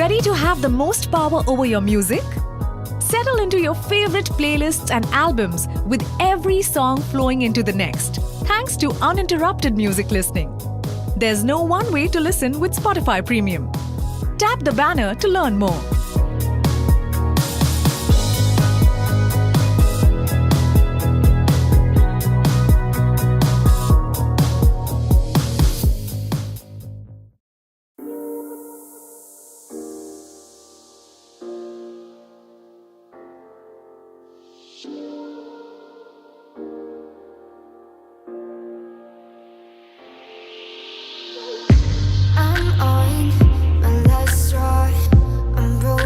Ready to have the most power over your music? Settle into your favorite playlists and albums with every song flowing into the next, thanks to uninterrupted music listening. There's no one way to listen with Spotify Premium. Tap the banner to learn more. I'm on my last straw. I'm broken.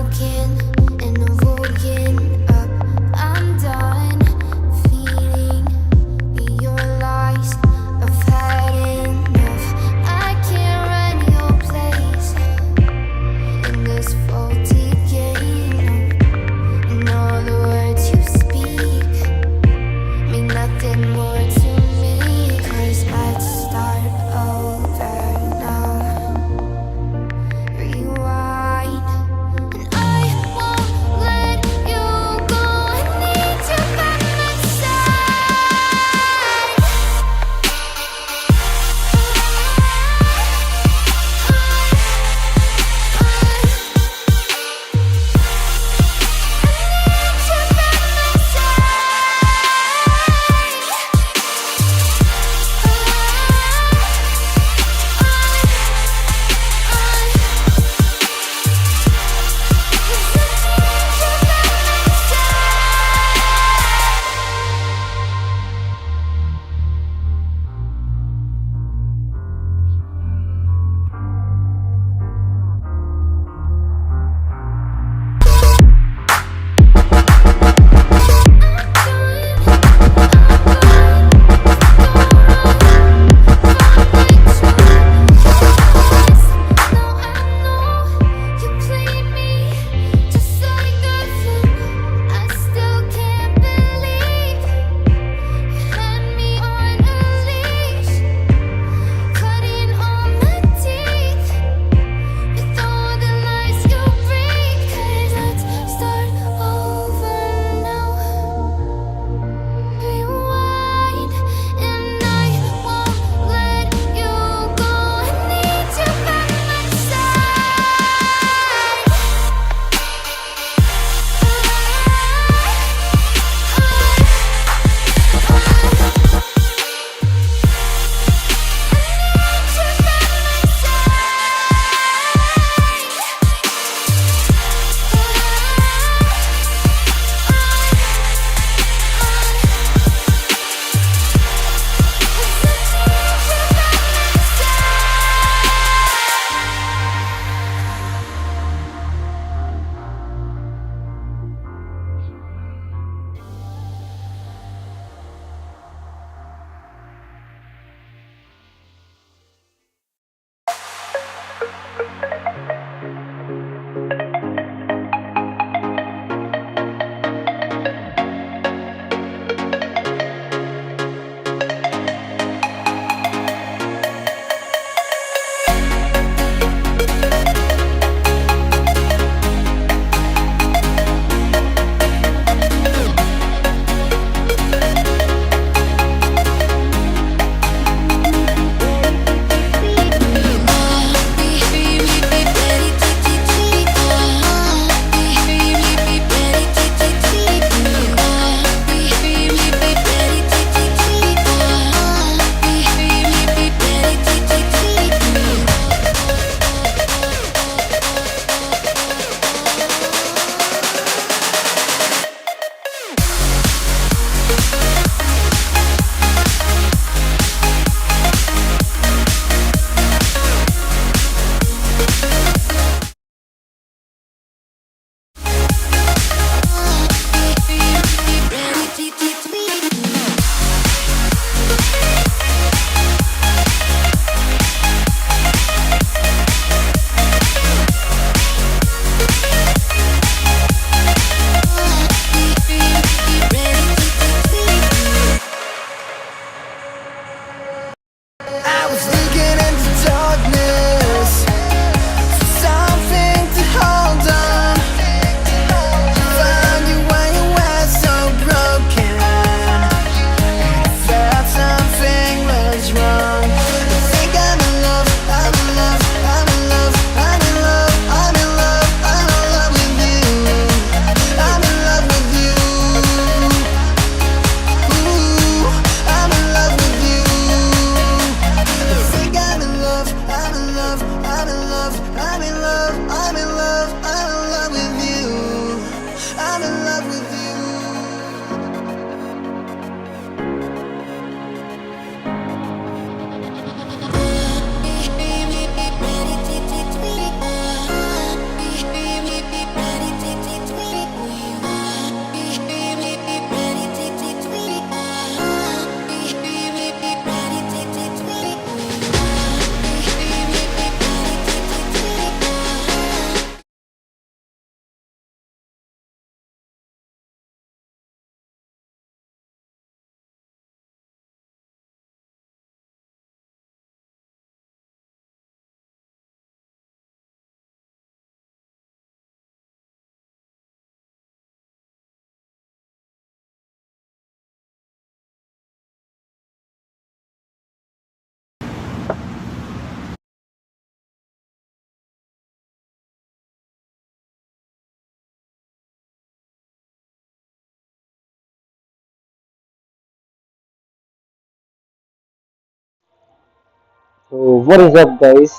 तो what is up guys,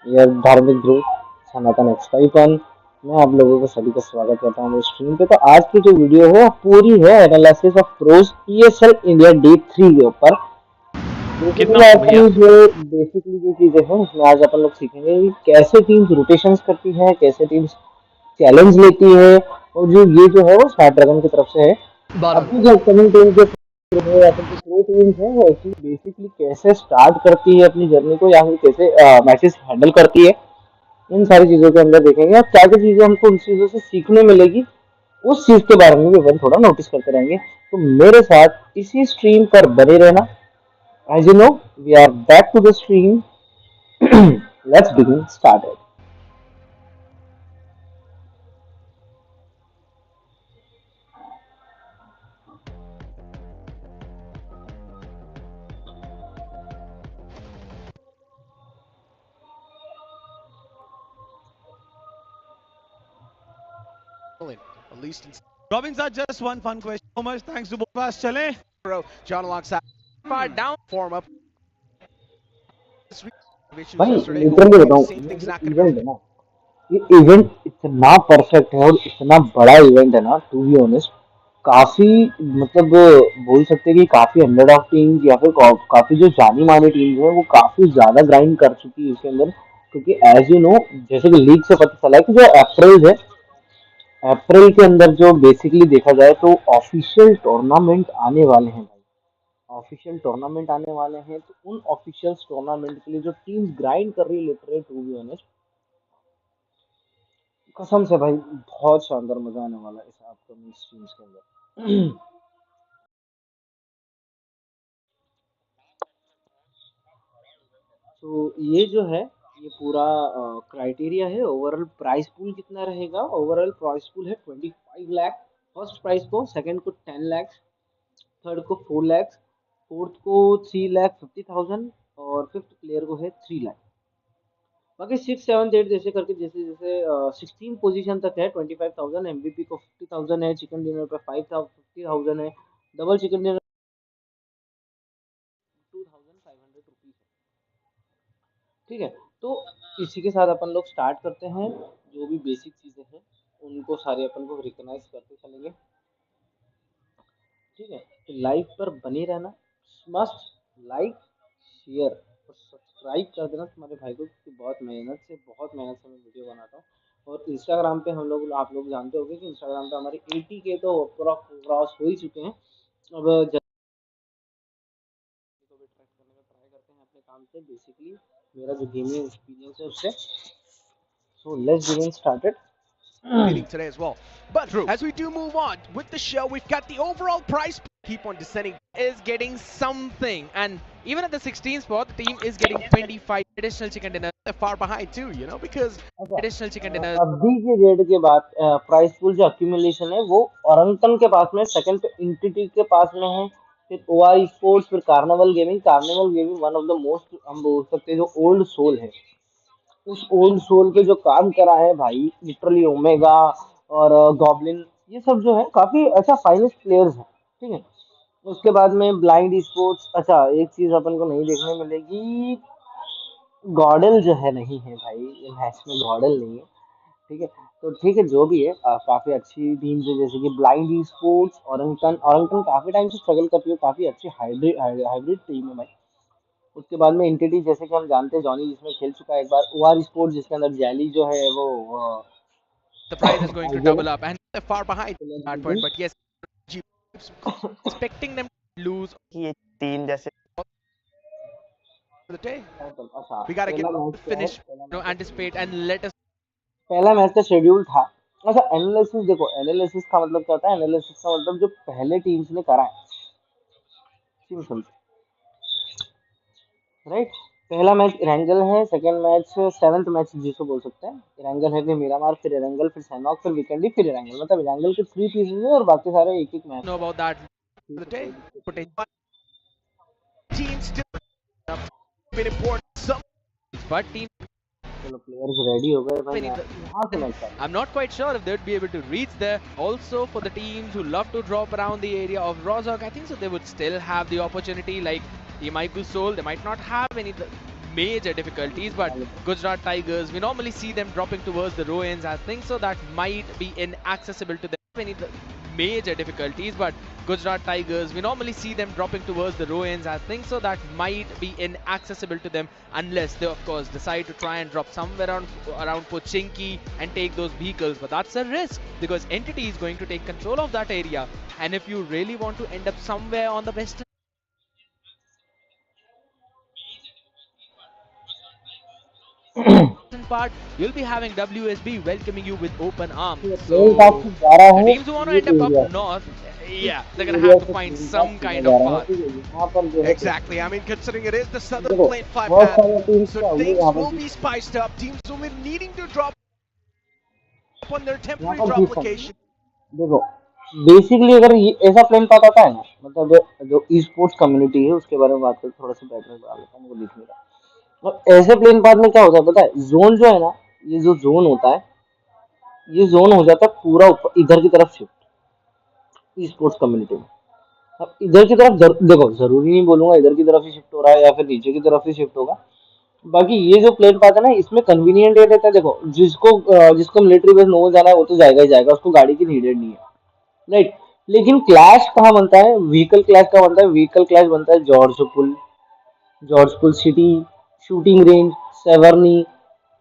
ये धार्मिक group सनातन एक्सपाइपन। मैं आप लोगों को सभी का स्वागत करता हूँ मेरे स्ट्रीम पे। तो आज की जो वीडियो है वो पूरी है analysis of pros ESL India day 3 के ऊपर। कितना बेसिकली भैया? अपन जो बेसिकली जो चीजें हैं उसमें आज अपन लोग सीखेंगे कि कैसे टीम्स रोटेशंस करती है, कैसे टीम्स चैलेंज लेती है, और जो ये जो है वो स्नैपड्रैगन की तरफ से है। 12 अपनी जो अपकमिंग टीम के है या फिर जो प्रो टीम्स है वो ऐसी बेसिकली कैसे स्टार्ट करती है अपनी जर्नी को, या फिर कैसे मैचेस हैंडल करती है, इन सारी चीजों के अंदर देखेंगे। और क्या क्या चीजें हमको उन चीजों से सीखने मिलेगी, उस चीज के बारे में भी अपन थोड़ा नोटिस करते रहेंगे। तो मेरे साथ इसी स्ट्रीम पर बने रहना। As you know, we are back to the stream. Let's begin started. At least Robin sir, just one fun question. So much thanks to both of us. Chale, bro. John alongside. Far down form up. Which was भाई yesterday. Literally Hopefully the बताऊं, same ये thing's जो not going to be event है ना, ये event इतना perfect है और इतना बड़ा इवेंट है ना, टू बी ऑनेस्ट। काफी मतलब बोल सकते हैं कि काफी अंडरडॉग टीम या फिर काफी जो जानी मानी टीम है वो काफी ज्यादा ग्राइंड कर चुकी है इसके अंदर। क्योंकि एज यू नो, जैसे कि लीग से पता चला है कि जो अप्रैल है, अप्रैल के अंदर जो बेसिकली देखा जाए तो ऑफिशियल टूर्नामेंट आने वाले हैं भाई। ऑफिशियल टूर्नामेंट आने वाले हैं, तो उन ऑफिशियल टूर्नामेंट के लिए जो टीम ग्राइंड कर रही है लिटरली, टू बी ऑनेस्ट, कसम से भाई बहुत शानदार मजा आने वाला है इस अपकमिंग स्ट्रीम्स के अंदर। तो ये जो है, ये पूरा क्राइटेरिया है। ओवरऑल प्राइस पूल कितना रहेगा? ओवरऑल प्राइस पूल है 25 लाख। फर्स्ट प्राइस को, सेकंड को 10 लाख, थर्ड को 4 लाख, फोर्थ को 3,50,000, और फिफ्थ प्लेयर को है 3 लाख। बाकी 6, 7, 8 जैसे करके, जैसे जैसे 16 पोजीशन तक है 25,000, एमवीपी को 50,000 है, चिकन डिनर पे 50,000 है, डबल चिकन डिनर 2,500 रुपीज है। ठीक है, तो इसी के साथ अपन लोग स्टार्ट करते हैं। जो भी बेसिक चीजें हैं उनको सारे अपन को रिकॉग्नाइज करते चलेंगे। ठीक है, तो लाइव पर बने रहना, मस्ट लाइक, शेयर और सब्सक्राइब कर देना तुम्हारे भाई को, क्योंकि बहुत मेहनत से मैं वीडियो बनाता हूँ। और इंस्टाग्राम पे हम लोग, आप लोग जानते होंगे कि इंस्टाग्राम पे हमारे 80K तो क्रॉस हो ही चुके हैं। अब जल्दी को भी ट्रैक करने का ट्राई करते हैं अपने काम से, बेसिकली मेरा जो गेमिंग एक्सपीरियंस है उससे। So let's begin started. meeting today as well. But True. As we do move on with the show, we've got the overall price keep on descending. Is getting something, and even at the 16th spot, the team is getting 25 additional chicken dinners. They're far behind too, you know, because अच्छा, additional chicken dinners. अभी के date के बाद price pool जो accumulation है वो औरंगटन के पास में, सेकंड पे इंटिटी के पास में है, फिर ओआई स्पोर्ट्स, फिर carnival gaming one of the most, हम बोल सकते हैं जो ओल्ड सोल है। उस ओल्ड सोल पे जो काम करा है भाई, लिटरली ओमेगा और गॉब्लिन, ये सब जो है काफी अच्छा फाइनेस्ट प्लेयर्स हैं। ठीक है, उसके बाद में ब्लाइंड स्पोर्ट्स। अच्छा, एक चीज अपन को नहीं देखने मिलेगी, गॉडल जो है नहीं है भाई, ये मैच में गॉडल नहीं है। ठीक है, तो ठीक है, जो भी है काफी अच्छी टीम है, जैसे कि ब्लाइंड स्पोर्ट्स, औरंगटन काफी टाइम से स्ट्रगल करती है, काफी अच्छी हाइब्रिड हाइब्रिड टीम है भाई। उसके बाद में इंटिटी, जैसे कि हम जानते हैं जॉनी जिसमें खेल चुका है एक बार, ओआर स्पोर्ट्स जिसके अंदर जैली जो है वो The price is going to tiger double up, and they're far behind at that point. है। But yes, expecting them to lose ये तीन जैसे for the day. अच्छा, We gotta get पहला मैच क्या है? finish, anticipate and let us. पहला match का शेड्यूल था। अच्छा, एनालिसिस देखो, एनालिसिस का मतलब क्या होता है? एनालिसिस का मतलब जो पहले टीम्स ने करा है, सिंपल, राइट। पहला मैच इरेंगल है, सेकंड मैच, सेवंथ मैच जिसको बोल सकते हैं, इरेंगल है, फिर मीरामार, फिर इरेंगल, फिर सैनॉक, फिर वीकेंडी, फिर इरेंगल। मतलब इरेंगल के 3 पीसेज है और बाकी सारे एक एक मैच Know है। about that ठीक for the है, day. कोई दिक्कत नहीं। Potential teams still have been important. Some, but teams. चलो, प्लेयर्स रेडी हो गए भाई, Many मैच यहाँ से मैच चालू। I'm not quite sure if they'd be able to reach there. Also, for the teams who love to drop around the area of Rozhok, I think so they would still have the opportunity. Like, he might be sold, they might not have any major difficulties, but Gujarat Tigers, we normally see them dropping towards the row ends. I think so that might be inaccessible to them. Any major difficulties, but Gujarat Tigers, we normally see them dropping towards the row ends. I think so that might be inaccessible to them unless they, of course, decide to try and drop somewhere around Pochinki and take those vehicles. But that's a risk because Entity is going to take control of that area. And if you really want to end up somewhere on the western part, you'll be having WSB welcoming you with open arms. Plane pass So से जा रहा the है teams who want to ये end up up area से, north, इस yeah, they're gonna area have to से find plane पास some सीधा kind जा of रहा है, path. ठीक है। यहाँ पर जो है Exactly. I mean, considering it is the southern देखो plain fly बहुत path, सारे टीम्स so क्या हुई things यहाँ पर will be spiced up. Teams will be needing to drop on their यहाँ temporary पर drop जीत location. सकते। देखो बेसिकली अगर ये ऐसा प्लेन पाथ आता है ना, मतलब जो ई स्पोर्ट्स कम्युनिटी है उसके बारे में बात करते थोड़ा सा बैकग्राउंड बता देता हूँ, मुझे दिख नहीं रहा। और ऐसे प्लेन पाथ में क्या होता है पता है, जोन जो है ना, ये जो जोन होता है, ये जोन हो जाता है पूरा ऊपर इधर की तरफ शिफ्ट ई स्पोर्ट्स कम्युनिटी में। अब इधर की तरफ देखो जरूरी नहीं बोलूंगा इधर की तरफ ही शिफ्ट हो रहा है या फिर नीचे की तरफ ही शिफ्ट होगा। बाकी ये जो प्लेन पाथ है ना, इसमें कन्वीनियंट ये रहता है, देखो जिसको मिलिट्री बेस नो जाना है वो तो जाएगा ही जाएगा, उसको गाड़ी की नीडेड नहीं है, राइट। लेकिन क्लैश कहाँ बनता है, व्हीकल क्लैश कहाँ बनता है, व्हीकल क्लैश बनता है जॉर्जपुल सिटी, शूटिंग रेंज, सेवर्नी,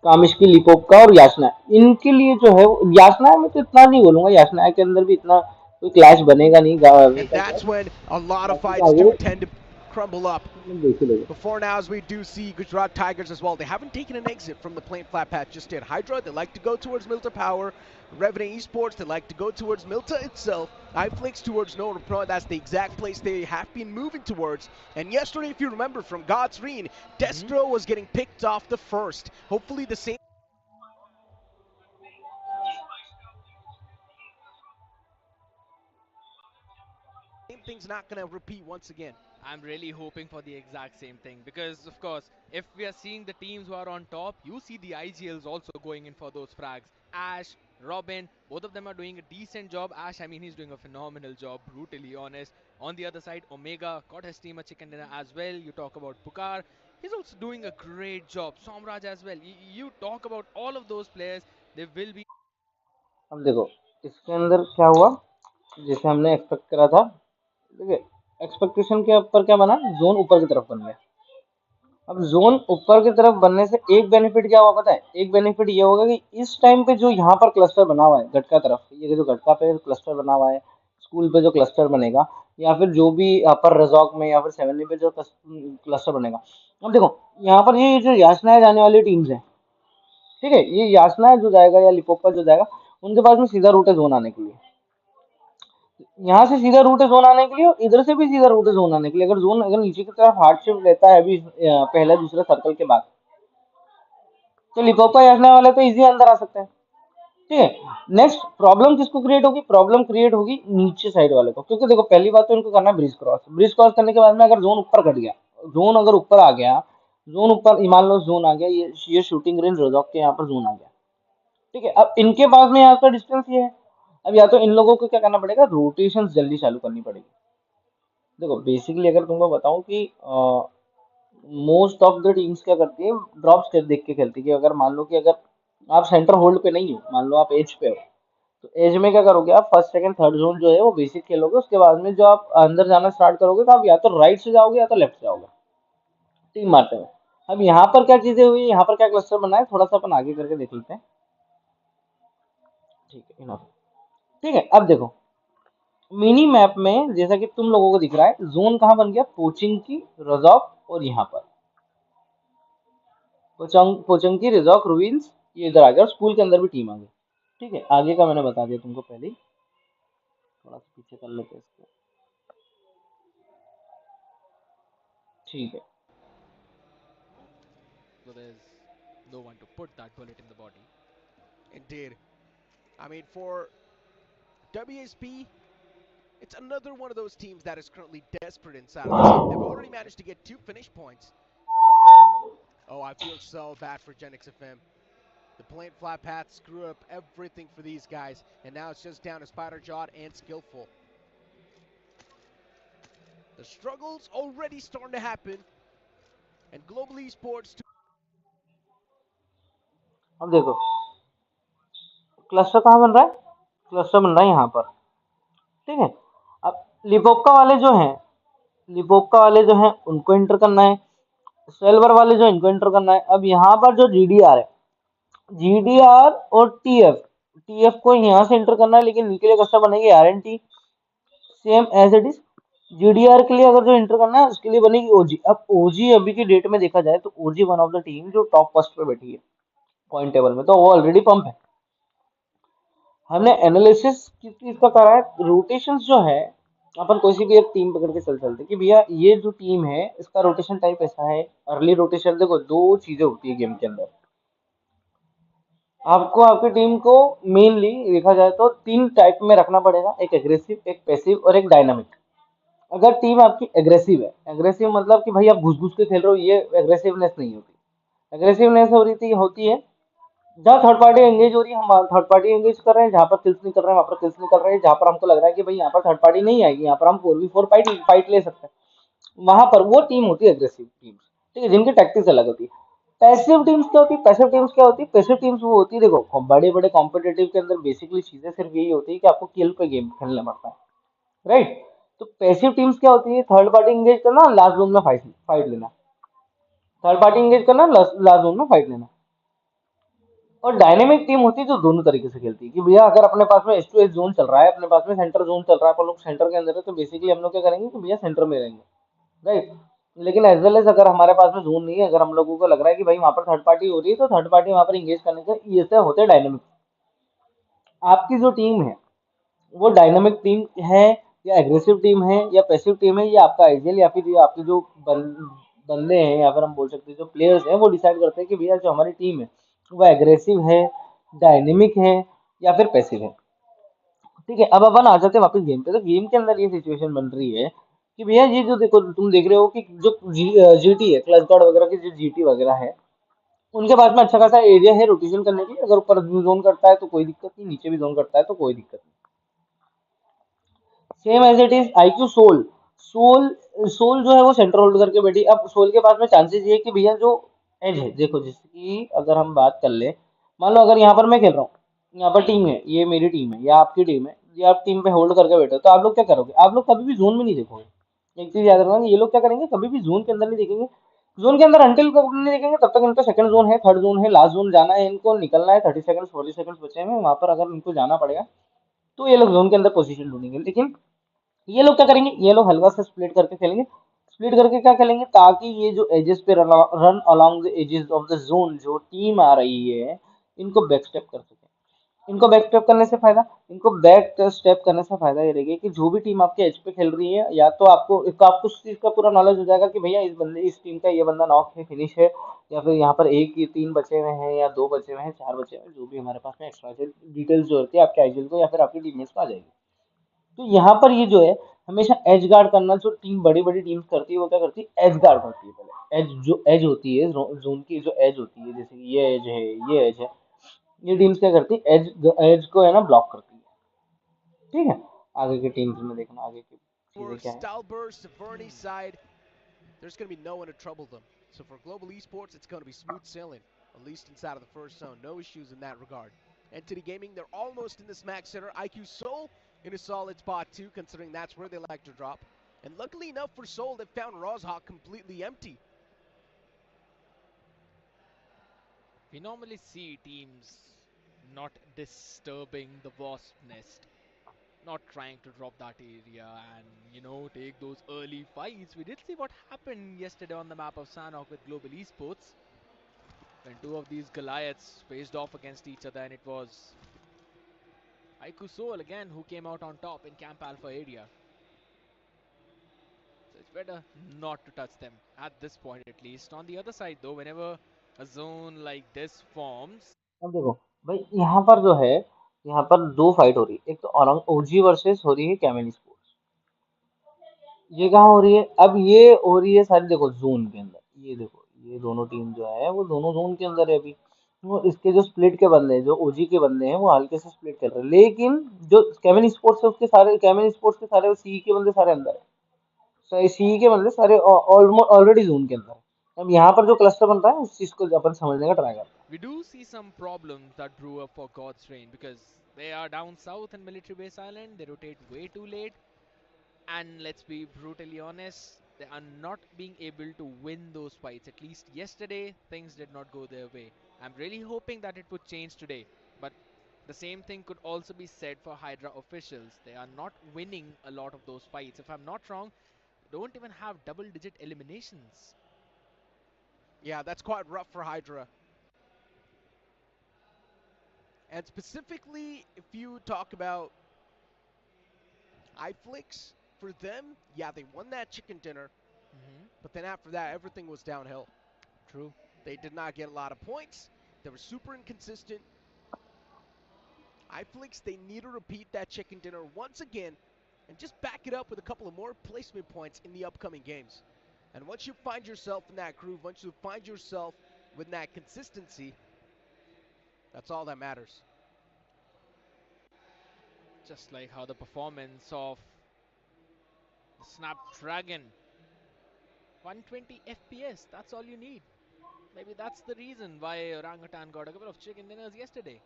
कामिश्की, लिपोवका और याचना। इनके लिए जो है याचना में तो इतना नहीं बोलूंगा, याचना के अंदर भी इतना कोई क्लैश बनेगा नहीं And vehicle clash. that's when a lot of बाकी fights आगे do tend to crumble up. देख ही लोगे। Before now, as we do see Gujarat Tigers as well, they haven't taken an exit from the plain flat patch just yet. Hydra, they like to go towards Milta Power. Revenant Esports, they like to go towards Milta itself. iFlix towards Nora Pro, that's the exact place they have been moving towards. And yesterday, if you remember from God's Reen, Destro was getting picked off the first. Hopefully the same thing's not going to repeat once again. I'm really hoping for the exact same thing because, of course, if we are seeing the teams who are on top, you see the IGLs also going in for those frags. Ash, Robin, both of them are doing a decent job. Ash, I mean, he's doing a phenomenal job, brutally honest. On the other side, Omega got his team a chicken dinner as well. You talk about Pukar, he's also doing a great job. Somraj as well. You talk about all of those players, they will be. अब देखो इसके अंदर क्या हुआ, जैसे हमने expect करा था, ठीक है। एक्सपेक्टेशन के ऊपर क्या बना, जोन ऊपर की तरफ बन गया। अब जोन ऊपर की तरफ बनने से एक बेनिफिट क्या हुआ पता है, एक बेनिफिट ये होगा कि इस टाइम पे जो यहाँ पर क्लस्टर बना हुआ है गटका तरफ, ये जो गटका पे क्लस्टर बना हुआ है, स्कूल पे जो क्लस्टर बनेगा, या फिर जो भी यहाँ पर रजौक में या फिर सेवेनी पे जो क्लस्टर बनेगा। अब देखो यहाँ पर ये जो याचना जाने वाली टीम्स है, ठीक है, ये याचना जो जाएगा या लिपोपा जो जाएगा, उनके पास में सीधा रूट है जोन आने के लिए। यहाँ से सीधा रूट है जोन आने के लिए और इधर से भी सीधा रूट है जोन आने के लिए। अगर जोन अगर नीचे की तरफ हार्डशिप लेता है अभी पहले दूसरे सर्कल के बाद, तो लिपोपा याचना वाले तो इजी अंदर आ सकते हैं, ठीक है। नेक्स्ट प्रॉब्लम किसको क्रिएट होगी, प्रॉब्लम क्रिएट होगी नीचे साइड वाले को, क्योंकि देखो पहली बात तो इनको करना है ब्रिज क्रॉस करने के बाद में अगर जोन ऊपर कट गया, जोन अगर ऊपर आ गया, जोन ऊपर मान लो जोन आ गया, ये शूटिंग रेंज रोजॉक के यहाँ पर जोन आ गया, ठीक है। अब इनके पास में यहाँ का डिस्टेंस ये है, अब या तो इन लोगों को क्या करना पड़ेगा, रोटेशन जल्दी चालू करनी पड़ेगी। देखो बेसिकली अगर तुमको बताऊं कि मोस्ट ऑफ द टीम्स क्या करती है, ड्रॉप स्टेप देख के खेलती है। कि अगर मान लो कि अगर आप सेंटर होल्ड पे नहीं हो, मान लो आप एज पे हो, तो एज में क्या करोगे आप, फर्स्ट सेकंड थर्ड जोन जो है वो बेसिक खेलोगे। उसके बाद में जो आप अंदर जाना स्टार्ट करोगे, तो आप या तो राइट से जाओगे या तो लेफ्ट से जाओगे टीम मारते हुए। अब यहाँ पर क्या चीजें हुई, यहाँ पर क्या क्लस्टर बना है, थोड़ा सा अपन आगे करके देख लेते हैं, ठीक है इनफ। ठीक है, अब देखो मिनी मैप में जैसा कि तुम लोगों को दिख रहा है, जोन कहाँ बन गया, पोचिंग की, रजौक और यहाँ पर पोचंकी, रिजॉक, रुइंस, ये इधर आ गया और स्कूल के अंदर भी टीम आ गई। ठीक है, आगे का मैंने बता दिया तुमको पहले ही, थोड़ा सा पीछे कर लेते हैं इसको, ठीक है। So there's no one to put that bullet in the body. Indeed. I mean, for WSP, it's another one of those teams that is currently desperate inside of the team. They've already managed to get 2 finish points. Oh, I feel so bad for Genix FM. The plain flat path screw up everything for these guys, and now it's just down to Spider-Jawed and Skillful. The struggle's already starting to happen, and Global Esports अब देखो cluster कहाँ बन रहा है, cluster बन रहा है यहाँ पर, ठीक है। अब लिपोक्का वाले जो हैं उनको इंटर करना है, सेल्वर वाले जो इनको इंटर करना है। अब यहाँ पर जो जीडीआर है, जीडीआर और टीएफ, टीएफ को यहाँ से इंटर करना है, लेकिन इनके लिए क्लस्टर बनेगी RNT, same as it is. GDR के लिए अगर जो इंटर करना है उसके लिए बनेगी ओजी। अब ओजी अभी की डेट में देखा जाए तो ओजी वन ऑफ द टीम जो टॉप फर्स्ट पे बैठी है पॉइंट टेबल में, तो वो ऑलरेडी पंप है। हमने एनालिसिस किस चीज का करा है, रोटेशन जो है, अपन कोई सी भी एक टीम पकड़ के चलते कि भैया ये जो टीम है इसका रोटेशन टाइप ऐसा है। अर्ली रोटेशन, देखो दो चीजें होती है गेम के अंदर, आपको आपकी टीम को मेनली देखा जाए तो तीन टाइप में रखना पड़ेगा, एक एग्रेसिव, एक पैसिव और एक डायनामिक। अगर टीम आपकी एग्रेसिव है, एग्रेसिव मतलब कि भाई आप घुस घुस के खेल रहे हो, ये एग्रेसिवनेस नहीं होती। एग्रेसिवनेस हो रही थी होती है जहाँ थर्ड पार्टी एंगेज हो रही है, हम थर्ड पार्टी एंगेज कर रहे हैं, जहाँ पर किल्स नहीं कर रहे हैं वहां पर किल्स नहीं कर रहे हैं, जहाँ पर हमको लग रहा है कि भाई यहाँ पर थर्ड पार्टी नहीं आएगी, यहाँ पर हम 4v4 फाइट ले सकते हैं, वहां पर वो टीम होती है एग्रेसिव टीम्स, ठीक है, जिनकी टैक्टिक्स अलग होती है। पैसिव टीम्स क्या होती है, पैसिव टीम्स क्या होती है, पैसिव टीम्स वो होती है, देखो बड़े बड़े कॉम्पिटेटिव के अंदर बेसिकली चीजें सिर्फ यही होती है कि आपको किल पे गेम खेलना पड़ता है, राइट। तो पैसिव टीम्स क्या होती है, थर्ड पार्टी एंगेज करना, लास्ट जोन में फाइट फाइट लेना, थर्ड पार्टी एंगेज करना, लास्ट जोन में फाइट लेना। और डायनेमिक टीम होती है जो दोनों तरीके से खेलती है कि भैया अगर अपने पास में एच टू एच जोन चल रहा है, अपने पास में सेंटर जोन चल रहा है, अपन लोग सेंटर के अंदर है, तो बेसिकली हम लोग क्या करेंगे कि भैया सेंटर में रहेंगे, राइट। लेकिन एज वेल एज अगर हमारे पास में जोन नहीं है, अगर हम लोगों को लग रहा है कि भाई वहां पर थर्ड पार्टी हो रही है, तो थर्ड पार्टी वहां पर इंगेज करने का ये से होते हैं डायनेमिक। आपकी जो टीम है वो डायनामिक टीम है या एग्रेसिव टीम है या पैसिव टीम है, ये आपका आइडियल या फिर ये आपके जो बंदे हैं या फिर हम बोल सकते हैं जो प्लेयर्स हैं वो डिसाइड करते हैं कि भैया जो हमारी टीम है वो एग्रेसिव है, डायनेमिक है या फिर पैसिव है, ठीक है। अब अपन आ जाते हैं वापस गेम पे। तो गेम के अंदर ये सिचुएशन बन रही है कि भैया ये जो देखो तुम देख रहे हो कि जो जीटी है, क्लच गार्ड वगैरह की जो जीटी वगैरह है, उनके पास में अच्छा खासा एरिया है रोटेशन करने के लिए। अगर ऊपर जोन करता है तो कोई दिक्कत नहीं, नीचे भी जोन करता है तो कोई दिक्कत नहीं। Same as it is Aiku Soul, Soul Soul जो है वो सेंटर होल्ड करके बैठी। अब सोल के पास में चांसेस ये है कि भैया जो एज है, देखो जैसे कि अगर हम बात कर ले, मान लो अगर यहाँ पर मैं खेल रहा हूँ, यहाँ पर टीम है, ये मेरी टीम है या आपकी टीम है, ये आप टीम पे होल्ड करके बैठे हो, तो आप लोग क्या करोगे, आप लोग कभी भी जोन में नहीं देखोगे। एक चीज याद रखना, ये लोग क्या करेंगे, कभी भी जोन के अंदर नहीं देखेंगे। जोन के अंदर अंटिल कब नहीं देखेंगे, तब तक इनका सेकंड जोन है, थर्ड जोन है, लास्ट जोन जाना है, इनको निकलना है, 30 सेकंड 40 सेकंड बचे हैं वहां पर, अगर इनको जाना पड़ेगा तो ये लोग जोन के अंदर पोजीशन ढूंढेंगे। लेकिन ये लोग क्या करेंगे, ये लोग हल्का सा स्प्लिट करके खेलेंगे। स्प्लिट करके क्या खेलेंगे, ताकि ये जो एजेस पे run along the edges of the zone जो टीम आ रही है, इनको बैक स्टेप कर सके। इनको बैक स्टेप करने से फायदा, इनको बैक स्टेप करने से फायदा ये रहेगा कि जो भी टीम आपके एज पे खेल रही है, या तो आपको उस चीज का पूरा नॉलेज हो जाएगा कि भैया इस टीम का ये बंदा नॉक है, फिनिश है, या फिर यहाँ पर एक ये तीन बचे हुए हैं या दो बचे हुए हैं, चार बचे हुए हैं, जो भी हमारे पास में एक्स्ट्रा डिटेल्स जो होती है आपके आईजीएल को या फिर आपकी टीममेट्स को आ जाएगी। तो यहाँ पर ये जो है हमेशा एज गार्ड करना, जो टीम बड़ी बड़ी टीम्स करती है वो क्या करती है, एज गार्ड करती है। पहले एज, जो एज होती है जोन की जो एज होती है, जैसे कि ये एज है, ये एज है, ये टीम्स क्या करती है, एज एज को है ना ब्लॉक करती है, ठीक है। आगे की टीम्स में देखना आगे की चीजें क्या है। Style burst to Vernie's side. There's going to be no one to trouble them. So for Global Esports, it's going to be smooth sailing, at least inside of the first zone. No issues in that regard. Entity Gaming, they're almost in this max center. IQ Soul in a solid spot too, considering that's where they like to drop. And luckily enough for Soul, they found Rozhawk completely empty. We normally see teams not disturbing the wasp nest, not trying to drop that area and take those early fights. We did see what happened yesterday on the map of Sanok with Global Esports when two of these Goliaths faced off against each other, and it was Aiku Soul again who came out on top in Camp Alpha area. So it's better not to touch them at this point, at least. On the other side though, whenever a zone like this forms, अब देखो भाई यहाँ पर जो है, यहाँ पर दो फाइट हो रही है, एक तो ओजी वर्सेस हो रही है केमिन स्पोर्ट्स। ये कहाँ हो रही है, अब ये हो रही है सारी देखो जोन के अंदर। ये देखो ये दोनों टीम जो है वो दोनों जोन के अंदर है अभी। वो इसके जो स्प्लिट के बंदे हैं, जो ओजी के बंदे हैं, वो हल्के से स्प्लिट कर रहे हैं, लेकिन जो केमिन स्पोर्ट्स है उसके सारे केमिन स्पोर्ट्स के सारे सी के बंदे सारे अंदर है, सी के बंदे सारे ऑलरेडी जोन के अंदर है। अब यहाँ पर जो क्लस्टर बनता है उस चीज को अपन समझने का ट्राई करते हैं। We do see some problems that brew up for God's Reign because they are down south in Military Base Island. They rotate way too late, and let's be brutally honest, they are not being able to win those fights. At least yesterday, things did not go their way. I'm really hoping that it would change today, but the same thing could also be said for Hydra officials. They are not winning a lot of those fights. If I'm not wrong, they don't even have double-digit eliminations. Yeah, that's quite rough for Hydra. And specifically, if you talk about iFlix, for them, yeah, they won that chicken dinner, but then after that, everything was downhill. True. They did not get a lot of points. They were super inconsistent. iFlix, they need to repeat that chicken dinner once again and just back it up with a couple of more placement points in the upcoming games. And once you find yourself in that groove, once you find yourself with that consistency, that's all that matters. Just like how the performance of the Snapdragon, 120 FPS, that's all you need. Maybe that's the reason why Orangutan got a couple of chicken dinners yesterday.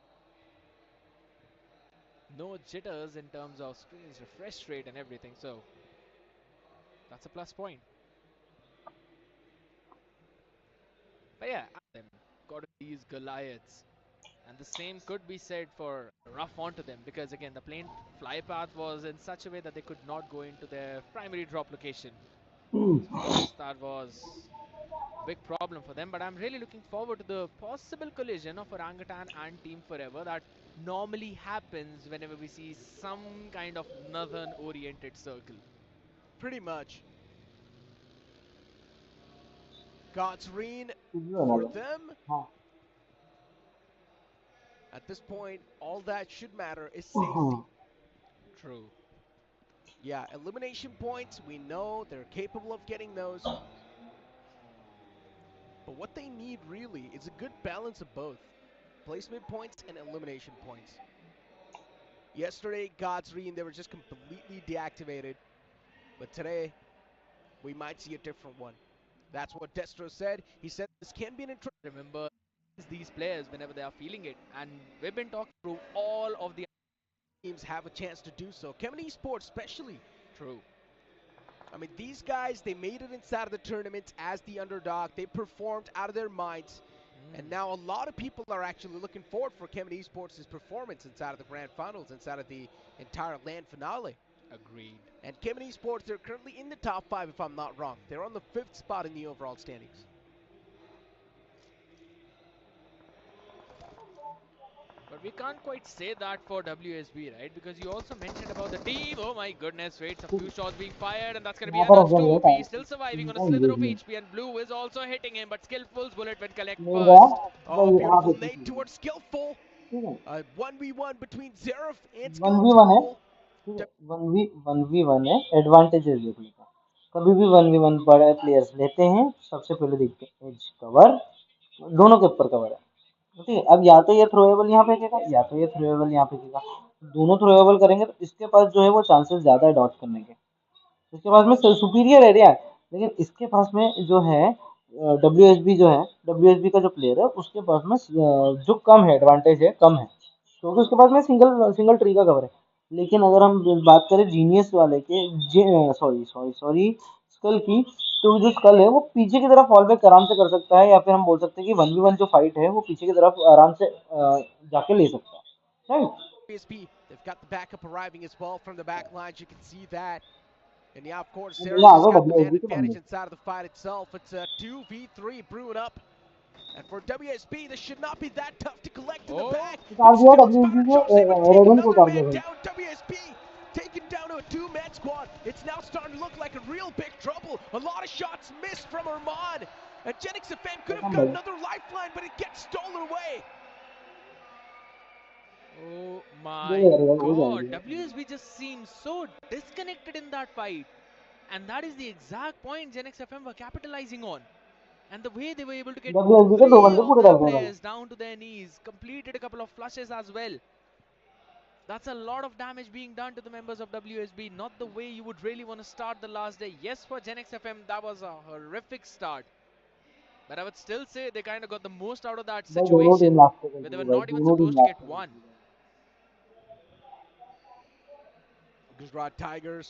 No jitters in terms of screen's refresh rate and everything, so that's a plus point. But yeah, them got these Goliaths. And the same could be said for rough onto them because again the plane fly path was in such a way that they could not go into their primary drop location. So of course that was a big problem for them. But I'm really looking forward to the possible collision of Orangutan and Team Forever that normally happens whenever we see some kind of northern oriented circle. Pretty much. God's Reign कुछ भी बना for low. them, हाँ at this point, all that should matter is हाँ safety. True. Yeah, elimination points, we know they're capable of getting those. But what they need really is a good balance of both placement points and elimination points. Yesterday, God's Reign, they were just completely deactivated. But today, we might see a different one. That's what Destro said. He said this can be an intro. Remember these players whenever they are feeling it. And we've been talking through all of the Teams have a chance to do so. Kemin Esports especially. true. I mean, these guys, they made it inside of the tournament as the underdog. They performed out of their minds. And now a lot of people are actually looking forward for Kemin Esports' performance inside of the grand finals, inside of the entire LAN finale. Agreed. And Kemin Esports, they're currently in the top 5 if I'm not wrong. They're on the 5th spot in the overall standings. But we can't quite say that for WSB, right? Because you also mentioned about the team. Oh my goodness, wait, some few shots being fired, and that's going to be यहाँ पर another Afzal है Stoopy. Time Still surviving on a इनका slither of engagement HP, and Blue is also hitting him, but Skillful's bullet will collect मिल गया first. Oh, भाई हाँ beautiful फिर nade towards Skillful. ठीक है A 1v1 between Zerif and 1v1 है Skillful. ठीक है 1v1 है एडवांटेज है देखने का कभी भी 1v1 बड़े प्लेयर्स लेते हैं सबसे पहले देखते हैं एज कवर दोनों के ऊपर कवर है ठीक है अब या तो ये थ्रोएबल यहाँ फेंकेगा या तो ये थ्रोएबल यहाँ फेंकेगा दोनों थ्रोएबल करेंगे तो इसके पास जो है वो चांसेस ज्यादा है डॉच करने के इसके पास में सुपीरियर एरिया है लेकिन इसके पास में जो है डब्ल्यू जो है डब्ल्यू का जो प्लेयर है उसके पास में जो कम है एडवांटेज है कम है क्योंकि उसके पास में सिंगल सिंगल ट्री का कवर है लेकिन अगर हम बात करें जीनियस वाले के सॉरी सॉरी सॉरी स्कल की तो जो स्कल है वो पीछे की तरफ फॉल बैक आराम से कर सकता है या फिर हम बोल सकते हैं कि 1v1 जो फाइट है वो पीछे की तरफ आराम से जाके ले सकता है right PSP, they've got the backup arriving as well from the back lines. You can see that. And yeah, of course, Zerif यहाँ has पर got the man डब्ल्यू के advantage बंदे inside of the fight itself. It's a 2v3 brewing up. And for WSB, this should not be that tough to collect in the Oh, back. उतार But दिया still, W Spider को Jones able to take रेडन को another उतार man दिया भाई down. WSB taken down to a two-man squad. It's now starting to look like a real big trouble. A lot of shots missed from Armand. And Genix FM could have खत्म got भाई another lifeline, but it gets stolen away. oh they my देगा हो god. जाएगी WSB just seems so disconnected in that fight. And that is the exact point Gen X FM were capitalizing on. And the way they were able to get W के दो 3 बंदे of पूरे their डाल देगा players down to their knees, completed a couple of flushes as well. That's a lot of damage being done to the members of WSB, not the way you would really want to start the last day. Yes, for Gen X FM, that was a horrific start. But I would still say they kind of got the most out of that भाई दोनों team situation last तक where they खेलती were है भाई, not even दोनों team supposed to last get तक one. खेलती है। Gujarat Tigers.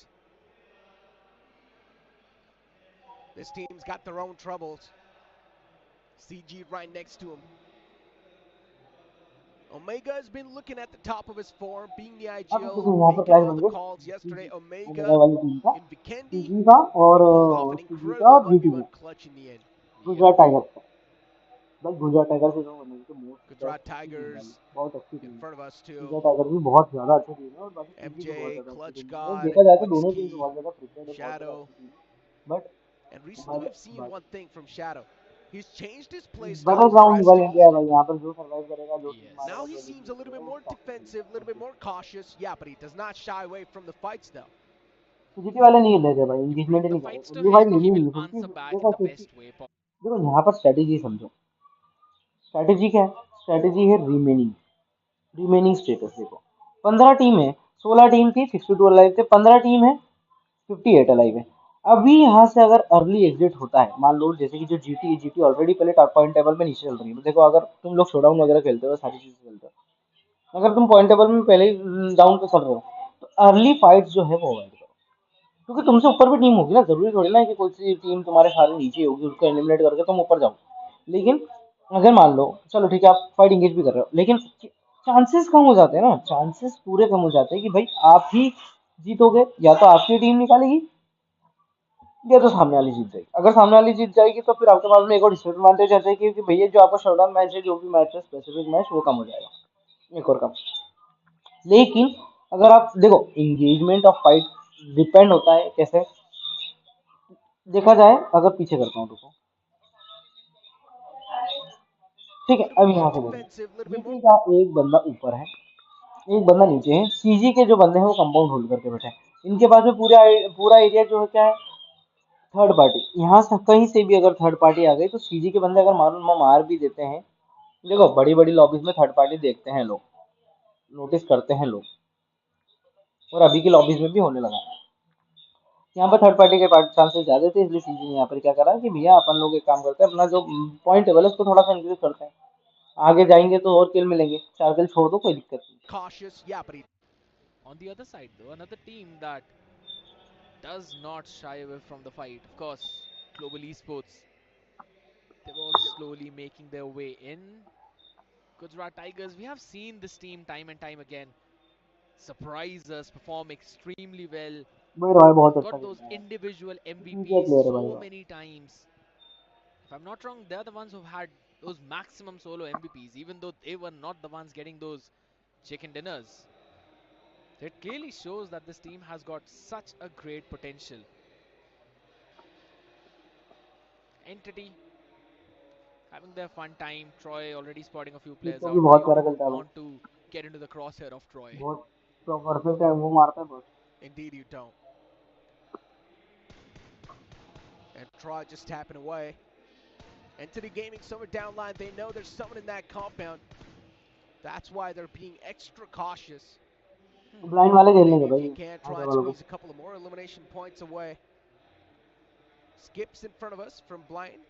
This team's got their own troubles. CG right next to him. Omega has been looking at the top of his form, being the अब IGL, देखो यहाँ पर making price all बन the गए calls yesterday. CG Omega वाली team का, in Vikendi, CG का and और he pulled off an CG का incredible और जीटी का, 1v1 clutch in the end. Yep. Gujarat tiger का। भाई गुजरात टाइगर से जो बनेगी तो मोस्ट Gujarat बेस्ट टीम वाली, Tigers बहुत अच्छी in टीम है। front of us too. Gujarat tiger भी बहुत ज्यादा अच्छी टीम है और बाकी सीजी भी बहुत MJ, ज्यादा अच्छी Clutch टीम है। God, देखा जाए तो दोनों टीम Whiskey, बहुत ज्यादा प्रिपेयर्ड है, बहुत ज्यादा Shadow. अच्छी टीम है। But And recently but we've seen but one thing from Shadow. He's changed his play butter style ground निकल drastically. इंडिया है भाई, यहाँ पर जो सर्वाइव करेगा, जो टीम Yes. मारेगा, Now he जो seems a eliminate little bit करेगा वो more top defensive, a little bit करेगा। more cautious. Yeah, but he does not shy away from the fights though. GT वाले नहीं ले रहे भाई, You engagement bring he the नहीं कर रहे, fights to ये भाई him, he नहीं will नहीं क्योंकि answer back in देखो the क्योंकि best way possible. देखो यहाँ पर स्ट्रेटेजी समझो, स्ट्रेटेजी क्या है? स्ट्रेटेजी है रिमेनिंग स्टेटस। देखो 15 टीम है, 16 टीम थी 62 अलाइव थे, 15 टीम है 58 अलाइव है। अभी यहाँ से अगर अर्ली एग्जिट होता है, मान लो जैसे कि जो जीटी ऑलरेडी पहले टॉप पॉइंट टेबल में नीचे चल रही है, देखो अगर तुम लोग शोडाउन वगैरह खेलते हो, सारी चीजें खेलते हो, अगर तुम पॉइंट टेबल में पहले ही डाउन पे चल रहे हो तो अर्ली फाइट जो है वो अवॉइड करो, क्योंकि तुमसे ऊपर भी टीम होगी ना, जरूरी थोड़ी ना है कि कोई सी टीम तुम्हारे सारे नीचे होगी उसको एलिमिनेट करके तुम ऊपर जाओ। लेकिन अगर मान लो चलो ठीक है आप फाइट इंगेज भी कर रहे हो, लेकिन चांसेस कम हो जाते हैं ना, चांसेस पूरे कम हो जाते हैं कि भाई आप ही जीतोगे, या तो आपकी टीम निकालेगी या तो सामने वाली जीत जाएगी। अगर सामने वाली जीत जाएगी तो फिर आपके पास में एक और डिसएडवांटेज आ जाएगी कि भैया जो आपका शोडाउन मैच है, जो भी मैच है स्पेसिफिक मैच, वो कम हो जाएगा, एक और कम। लेकिन अगर आप देखो एंगेजमेंट ऑफ फाइट डिपेंड होता है कैसे देखा जाए, अगर पीछे करता हूँ रुको, ठीक A है little bit अब more यहाँ से देखो, defensive, a little bit more. GT का एक बंदा ऊपर है, एक बंदा नीचे है, सीजी के जो बंदे हैं वो कंपाउंड होल्ड करके बैठे हैं। इनके पास में पूरा एरिया जो है क्या है, थर्ड पार्टी। यहाँ से कहीं से भी अगर थर्ड पार्टी आ गई तो सीजी के बंदे अगर मार भी देते हैं, देखो बड़ी बड़ी लॉबीज में थर्ड पार्टी देखते हैं लोग, नोटिस करते हैं लोग, और अभी की लॉबीज में भी होने लगा है। यहाँ पर थर्ड पार्टी के चांसेस ज्यादा थे, इसलिए सीजी ने यहाँ पर क्या करा कि भैया अपन लोग एक काम करते हैं, अपना जो पॉइंट टेबल है उसको थोड़ा सा इंक्रीज करते हैं, आगे जाएंगे तो और किल मिलेंगे, 4 किल छोड़ दो कोई दिक्कत नहीं। Cautious, yeah, but he. On the other side, though, another team that does not shy away from the fight, of course, Global Esports. They're all slowly making their way in. Gujarat Tigers, we have seen this team time and time again surprise us, perform extremely well, भाई रॉय बहुत अच्छा got those खेलता है, individual ठीक है MVPs player है भाई so Roy. many times. If I'm not wrong, they're the ones who've had those maximum solo MVPs, even though they were not the ones getting those chicken dinners. It clearly shows that this team has got such a great potential. Entity having their fun time. Troy already spotting a few players तो भी out there. बहुत You प्यारा wouldn't खेलता है भाई, want to get into the crosshair of Troy. बहुत perfect है, वो मारता है बहुत। Indeed, you don't. And Troy just tapping away. Entity Gaming, someone downline. They know there's someone in that compound. That's why they're being extra cautious. Blind वाले खेल Maybe लेंगे if भाई you can try आगे and वालों को। squeeze a couple of more elimination points away. Skips in front of us from Blind.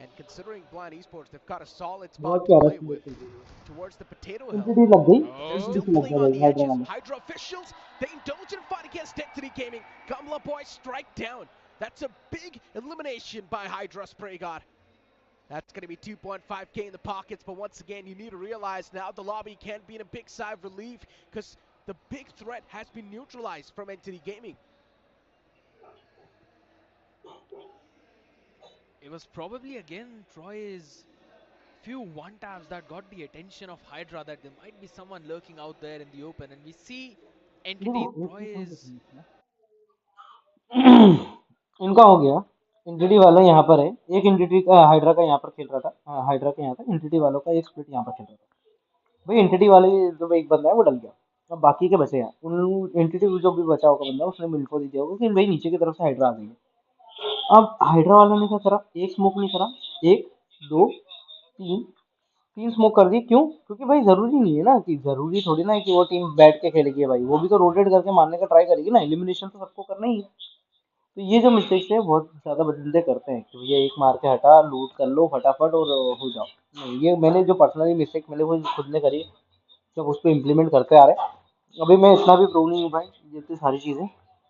And considering Blind Esports, they've got a solid बहुत spot to प्यारा play skill with खेल रही towards the potato है, hill. Entity लग गई, They're entity still Oh, से लग playing गया on भाई the हाइड्रा edges. वाले। Hydra officials, they indulge in a fight against Entity Gaming. Gumla Boy strike down. That's a big elimination by Hydra Spray God. That's going to be 2.5k in the pockets, but once again, you need to realize now the lobby can be in a big sigh of relief because the big threat has been neutralized from Entity Gaming. it was probably again Troy's few one taps that got the attention of Hydra, that there might be someone lurking out there in the open, and we see देखो Entity. एक Troy चीज समझो is इनका हो गया, entity वाला यहाँ पर है, एक एंटिटी का हाइड्रा का यहाँ पर खेल रहा था, हाँ, हाइड्रा का यहाँ था, एंटिटी वालों का एक स्प्लिट यहाँ पर खेल रहा था भाई। एंटिटी वाले जो एक बंदा है वो डल गया, अब बाकी के बचे हैं, उन एंटिटी जो भी बचा होगा बंदा उसने मिलको दी होगा कि भाई नीचे की तरफ से हाइड्रा आ गई है। अब हाइड्रा वालों ने क्या करा, एक स्मोक नहीं करा, एक दो तीन, तीन स्मोक कर दी, क्यों? क्योंकि भाई जरूरी नहीं है ना, कि जरूरी थोड़ी ना है कि वो टीम बैठ के खेलेगी भाई, वो भी तो रोटेट करके मारने का ट्राई करेगी ना, एलिमिनेशन तो सबको करना ही है। तो ये जो मिस्टेक्स है बहुत ज़्यादा बंदे करते हैं कि भैया एक मार के हटा, लूट कर लो फटाफट और हो जाओ। नहीं, ये मैंने जो पर्सनली मिस्टेक मैंने वो खुद ने करी, जब उसको इम्प्लीमेंट करते आ रहे हैं। अभी मैं इतना भी प्रो नहीं हूँ भाई, ये तो सारी चीज़ें।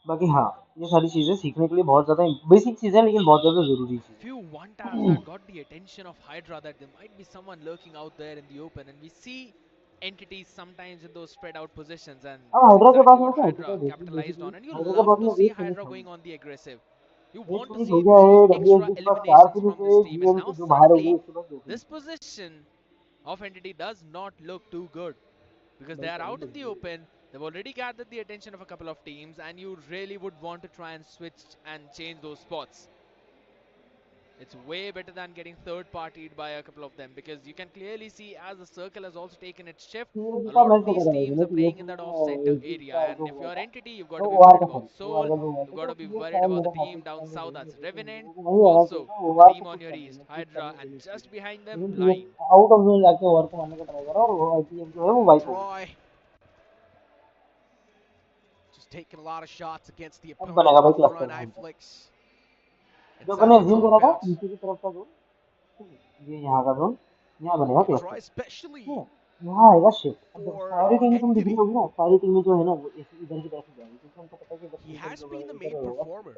बाकी हाँ, ये सारी चीज़ें सीखने के लिए बहुत ज़्यादा बेसिक चीज़ें हैं, लेकिन बहुत ज़्यादा ज़रूरी Few चीज़ें one taps हैं। that got the attention of Hydra, that there might be someone lurking out there in the open, and we see entities sometimes in those spread out positions, and अब that's hydra के exactly पास में what क्या Hydra attitude है capitalized basically, on. And you hydra के love pass to में see एक finish Hydra है, going on the aggressive. You एक want to फिनिश see हो it गया bring है, डब्ल्यू extra के पास 4 eliminations फिनिश from this है, team. And जीएम now के जो बाहर हो गए suddenly, उसके पास 2 finish this position of entity does not look too good, because they भाई are सही out in लग the रही है। open. They've already gathered the attention of a couple of teams, and you really would want to try and switch and change those spots. It's way better than getting third-partied by a couple of them, because you can clearly see as the circle has also taken its shift, TM a का lot match of तो these करा है teams ना, are playing TM in that में off-center एजी area. का And जो if हुआ you're था, entity, you've got तो to be ओआर worried का about सॉरी, ओआर Soul, का जो हुआ you've था, got तो to be ये worried शायद about the मेरे हाथ team से down स्टैंड हो south, गई, that's वैसे तो Revenant. मेरे को नहीं आना चाहिए Also, था, a ओआर team को on पुश your कर east, देना, पुश Hydra, करने and देनी चाहिए, just behind them, लेकिन TM Blind. Out of zone जाके ओआर को मारने का ट्राई करा और टीएम जो है वो वाइप हो गई। Troy just taking a lot of shots against the अब opponent बनेगा in भाई the क्लस्टर front. का Eye hunter, flicks जो मैंने inside the एज्यूम करा था compound. नीचे की तरफ का जोन, ये यहाँ का जोन, यहाँ बनेगा And क्लस्टर। Troy ठीक especially है, यहाँ आएगा शिफ्ट। अब देखो for सारी टीमें तुम दिख रही Entity. होगी ना, सारी टीमें जो है ना वो इधर की तरफ जाएंगी, क्योंकि उनको पता है कि He इधर has इधर been the इधर main होगा। performer.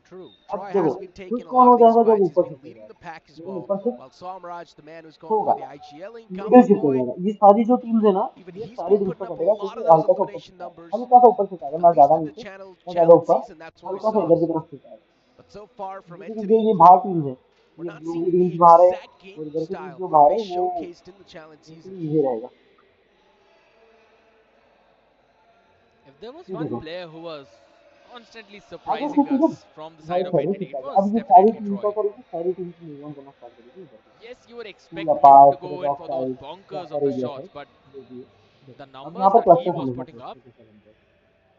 True. अब Troy देखो has been push taking a कौन lot हो of these जाएगा जब fights. He's ऊपर been शिफ्ट हो leading the जाएगा, pack as जब well. ऊपर shift While Somraj, the man who's going होगा, for the IGLing, middle Gummy shift हो Boy, जाएगा। ये सारी जो टीम्स है ना, even ये he's सारी been टीम्स putting पर up a कटेगा, lot of क्योंकि those हल्का सा ऊपर elimination शिफ्ट आएगा, numbers, हल्का सा ऊपर शिफ्ट आएगा, at ना least ज्यादा in the नीचे ना ज्यादा challenge ऊपर, season. That's what we हल्का सा saw. इधर की तरफ शिफ्ट आएगा। But so far from जैसे कि जो Entity, ये बाहर टीम्स है, we're ये not blue seeing teams the बाहर है exact game और इधर की टीम्स style जो what बाहर they है वो showcased in the challenge उनके season. लिए इजी रहेगा। If there was ये one देखो player who was constantly आगे surprising शिफ्ट इधर, us from the side right of side में entity, शिफ्ट it आएगा। was अब ये सारी definitely टीम क्या Troy. करेगी, सारी टीम से मूव ऑन करना स्टार्ट करेगी इधर की, Yes, you would to expect him apart, to thread go in of for those side, bonkers of cluster the area shots, side, but जो भी है। the देखो अब यहाँ numbers पर that he क्लस्टर was समझना putting up, क्लस्टर के second,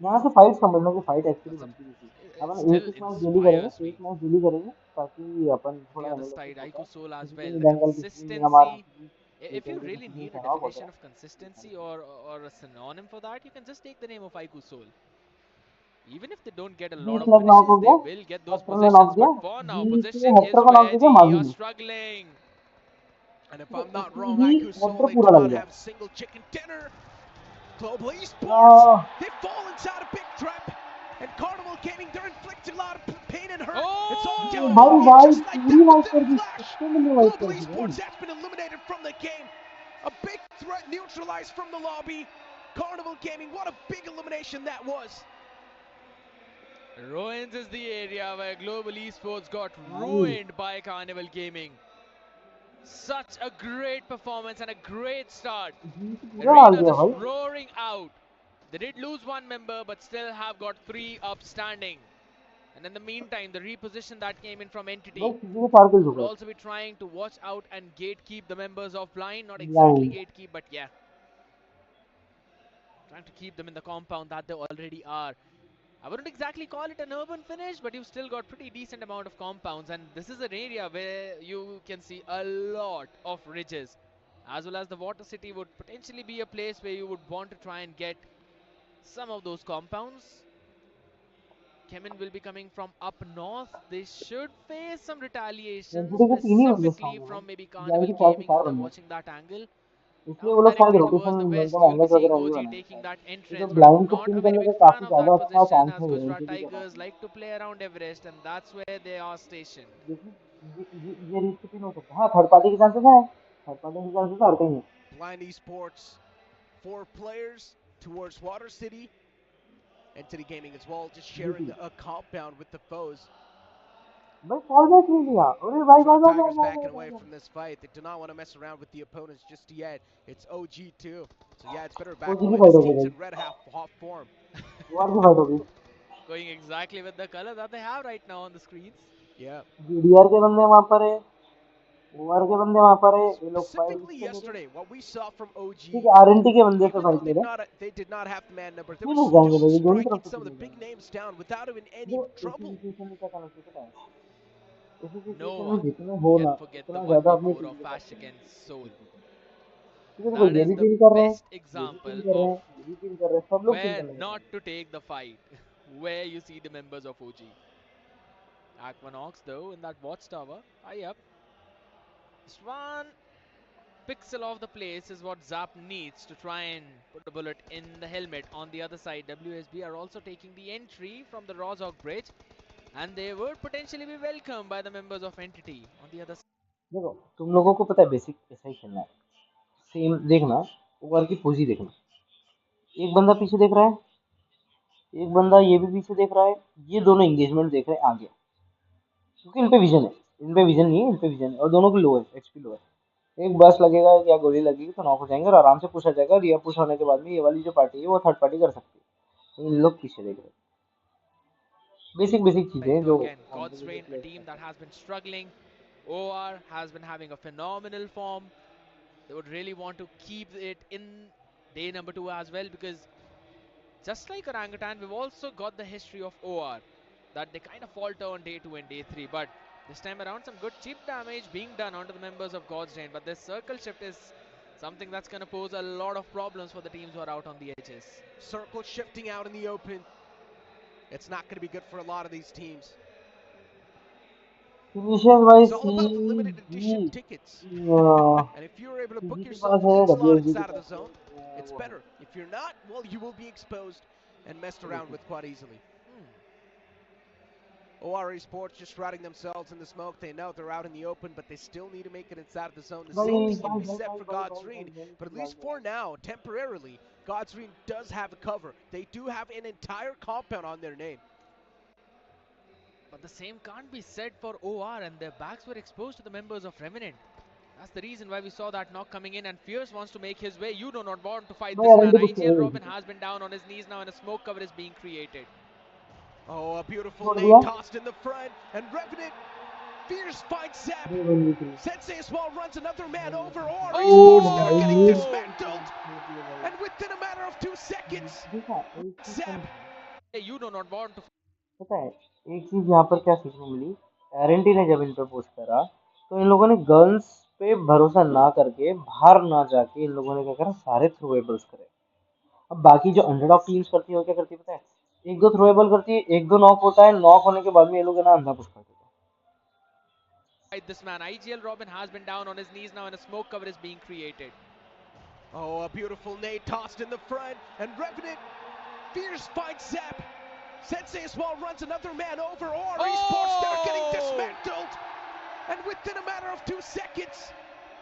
यहाँ से फाइट समझना कि फाइट एक्चुअली that's a, बनती नहीं थी। it अपन still एक मैच डेली करेंगे, inspires एक me. मैच डेली करेंगे ताकि अपन The थोड़ा other एनालिसिस side, होता है, Aiko Soul as किसी well, की the बंगाल, किसी की मियांमार, consistency. किसी की If you एयरटेल की, really किसी की need a सराफ definition वगैरह, of ये सारी consistency, चीजें। or a synonym for that, you can just take the name of Aiku Soul. Even if they don't get a GE lot of flag knock हो finishes, they गया, will get those Hector ने knock positions. किया, But for now, GE से position Hector is को knock where किया GE माजी are ने। struggling. And if ठीक है, I'm not इसमें wrong, he Aiku Soul, Hector they पूरा do लग not गया। have single chicken dinner. Global Esports, they fall inside a big trap. And Carnival Gaming, they're inflicting a lot of pain and hurt. It's all downhill भाई from Oh! here, भाई just like पूरी that, wipe within कर a the, flash. कितने बंदे wipe Global कर दी भाई। Esports has been eliminated from the game. A big threat neutralized from the lobby. Carnival Gaming, what a big elimination that was. Ruins is the area where Global Esports got भाई ruined by Carnival Gaming. Such a great performance and a great start. जी से पूरा डाल Arena दिया just भाई। roaring out. They did lose one member, but still have got 3 upstanding. And in the meantime, the reposition that came in from भाई Entity सीधे 4 किल हो would गए। also be trying to watch out and gatekeep the members of Blind. Not exactly blind gatekeep, but yeah, trying to keep them in the compound that they already are. I wouldn't exactly call it an urban finish, but you've still got pretty decent amount of compounds, and this is an area where you can see a lot of ridges, as well as the water city would potentially be a place where you would want to try and get some of those compounds. Kemin will be coming from up north. They should face some retaliation, NCT के 3 ही बंदे specifically सामने भाई, from maybe blind Carnival के 4 से Gaming if 4 they're बंदे, watching that angle. इसलिए Now वो लोग शायद directly towards rotation the west, मतलब you'll be एंगल्स seeing वगैरह नहीं OG बनाएंगे taking शायद, that क्योंकि entrance, but ब्लाइंड को not किल a very करने का big fan काफी of that ज्यादा अच्छा position, चांस as है Gujarat एनसीटी के पास। Tigers like to play around Everest, and that's where they are stationed. देखिए ये रिस्क पिन हो सकता है, हाँ थर्ड पार्टी के चांसेस है, थर्ड पार्टी के चांसेस हर कहीं है। Blind Esports, 4 players towards Water City. Entity Gaming as well, just sharing GT a compound with the foes. भाई फॉल बैक नहीं लिया, अरे भाई भाई Gujarat भाई भाई Tigers भाई backing भाई away भाई from this fight. They do not want to mess around with the opponents just yet. It's OG too. So yeah, it's better to back ओजी की away. फाइट This हो गई team's भाई, in red half hot form. वार की fight हो गई, Going exactly with the color that they have right now on the screens. Yeah. GDR के बंदे वहां पर है, ओआर के बंदे वहां पर है, ये लोग फाइट Specifically इससे ले रहे हैं। yesterday, what we saw from ठीक OG, है, आरएनटी के बंदे से even though फाइट ले रहे हैं, they did not have the man numbers, they नहीं were नहीं जाएंगे still भाई, ये दोनों striking तरफ से some of टीम the नहीं big जाएंगे। names down without even any जो ऐसी trouble. सिचुएशन में क्या करना चाहिए पता है, ऐसी No सिचुएशन में one जितना हो can ना forget the उतना ज्यादा अपनी 1v4 टीम of के साथ Ash खेलना against Soul. है। ठीक है, देखो That ये is भी the पिन कर रहे हैं, best ये भी पिन example कर रहे of हैं, ये भी पिन कर रहे हैं, सब लोग पिन where करने के not chance to take the fight, where you see the members of OG. Aquanox though in that watchtower. High up. Just one pixel of the place is what Zap needs to try and put a bullet in the helmet. On the other side, WSB are also taking the entry from the Rozhok bridge, and they would potentially be welcomed by the members of Entity on the other side. देखो तुम लोगों को पता है basic ऐसा ही खेलना है। Same देखना, ओवर की पोजी देखना, एक बंदा पीछे देख रहा है, एक बंदा ये भी पीछे देख रहा है, ये दोनों एंगेजमेंट देख रहे हैं आगे, क्योंकि इन पे विजन है, इन पे विजन नहीं है, इन पे विजन है, और दोनों की लो है, एचपी लो है। एक बस लगेगा या गोली लगेगी तो नॉक हो जाएंगे और आराम से पुश आ जाएगा, और ये पुश होने के बाद में ये वाली जो पार्टी है वो थर्ड पार्टी कर सकती है। इन लोग पीछे देख रहे हैं, बेसिक बेसिक चीजें हैं So जो again, God's Reign, a team that has been struggling. OR has been having a phenomenal form. They would really want to keep it in day number 2 as well, because just like Orangutan, we've also got the history of OR that they kind of falter on day 2 and day 3. But this time around, some good cheap damage being done onto the members of God's Reign. But this circle shift is something that's going to pose a lot of problems for the teams who are out on the edges. Circle shifting out in the open. It's not going to be good for a lot of these teams. Finishers wise It's all about the limited edition tickets. And if you're able to book CG के yourself pass a है, good slot डब्ल्यूएसजी के inside of the pass zone, it's वो है। better. If you're not, well, you will be exposed and messed around with quite easily. OR Esports just routing themselves in the smoke. They know they're out in the open, but they still need to make it inside of the zone. The same thing can be said for God's Reign, but at least for now, temporarily, God's Reign does have a cover. They do have an entire compound on their name. But the same can't be said for OR, and their backs were exposed to the members of Revenant. That's the reason why we saw that knock coming in, and Fierce wants to make his way. You do not want to fight this man. IGL Robin has been down on his knees now, and a smoke cover is being created. Oh, a beautiful nade tossed in the front, and Revenant, Fierce finds Zap. Sensei as well runs another man over. OR Esports, they're getting dismantled. And within a matter of 2 seconds, Zap. You do not want to. पता है एक चीज यहाँ पर क्या सीखने मिली, एरएनटी ने जब इन पर पोस्ट करा तो इन लोगों ने गन्स पे भरोसा ना करके बाहर ना जाके इन लोगों ने क्या करा, सारे थ्रोएबल्स करे। अब बाकी जो अंडरडॉग टीम्स करती है वो क्या करती है पता है, एक दो थ्रोएबल करती है, एक दो नॉक होता है, नॉक होने के बाद में ये लोग ना अंधा पुश कर देते हैं। This man, IGL Robin has been down on his knees now, and a smoke cover is being created. Oh, a beautiful nade tossed in the front, and Revenant, Fierce finds Zap. Sensei as well runs another man over. OR Esports, they're getting dismantled. And within a matter of 2 seconds,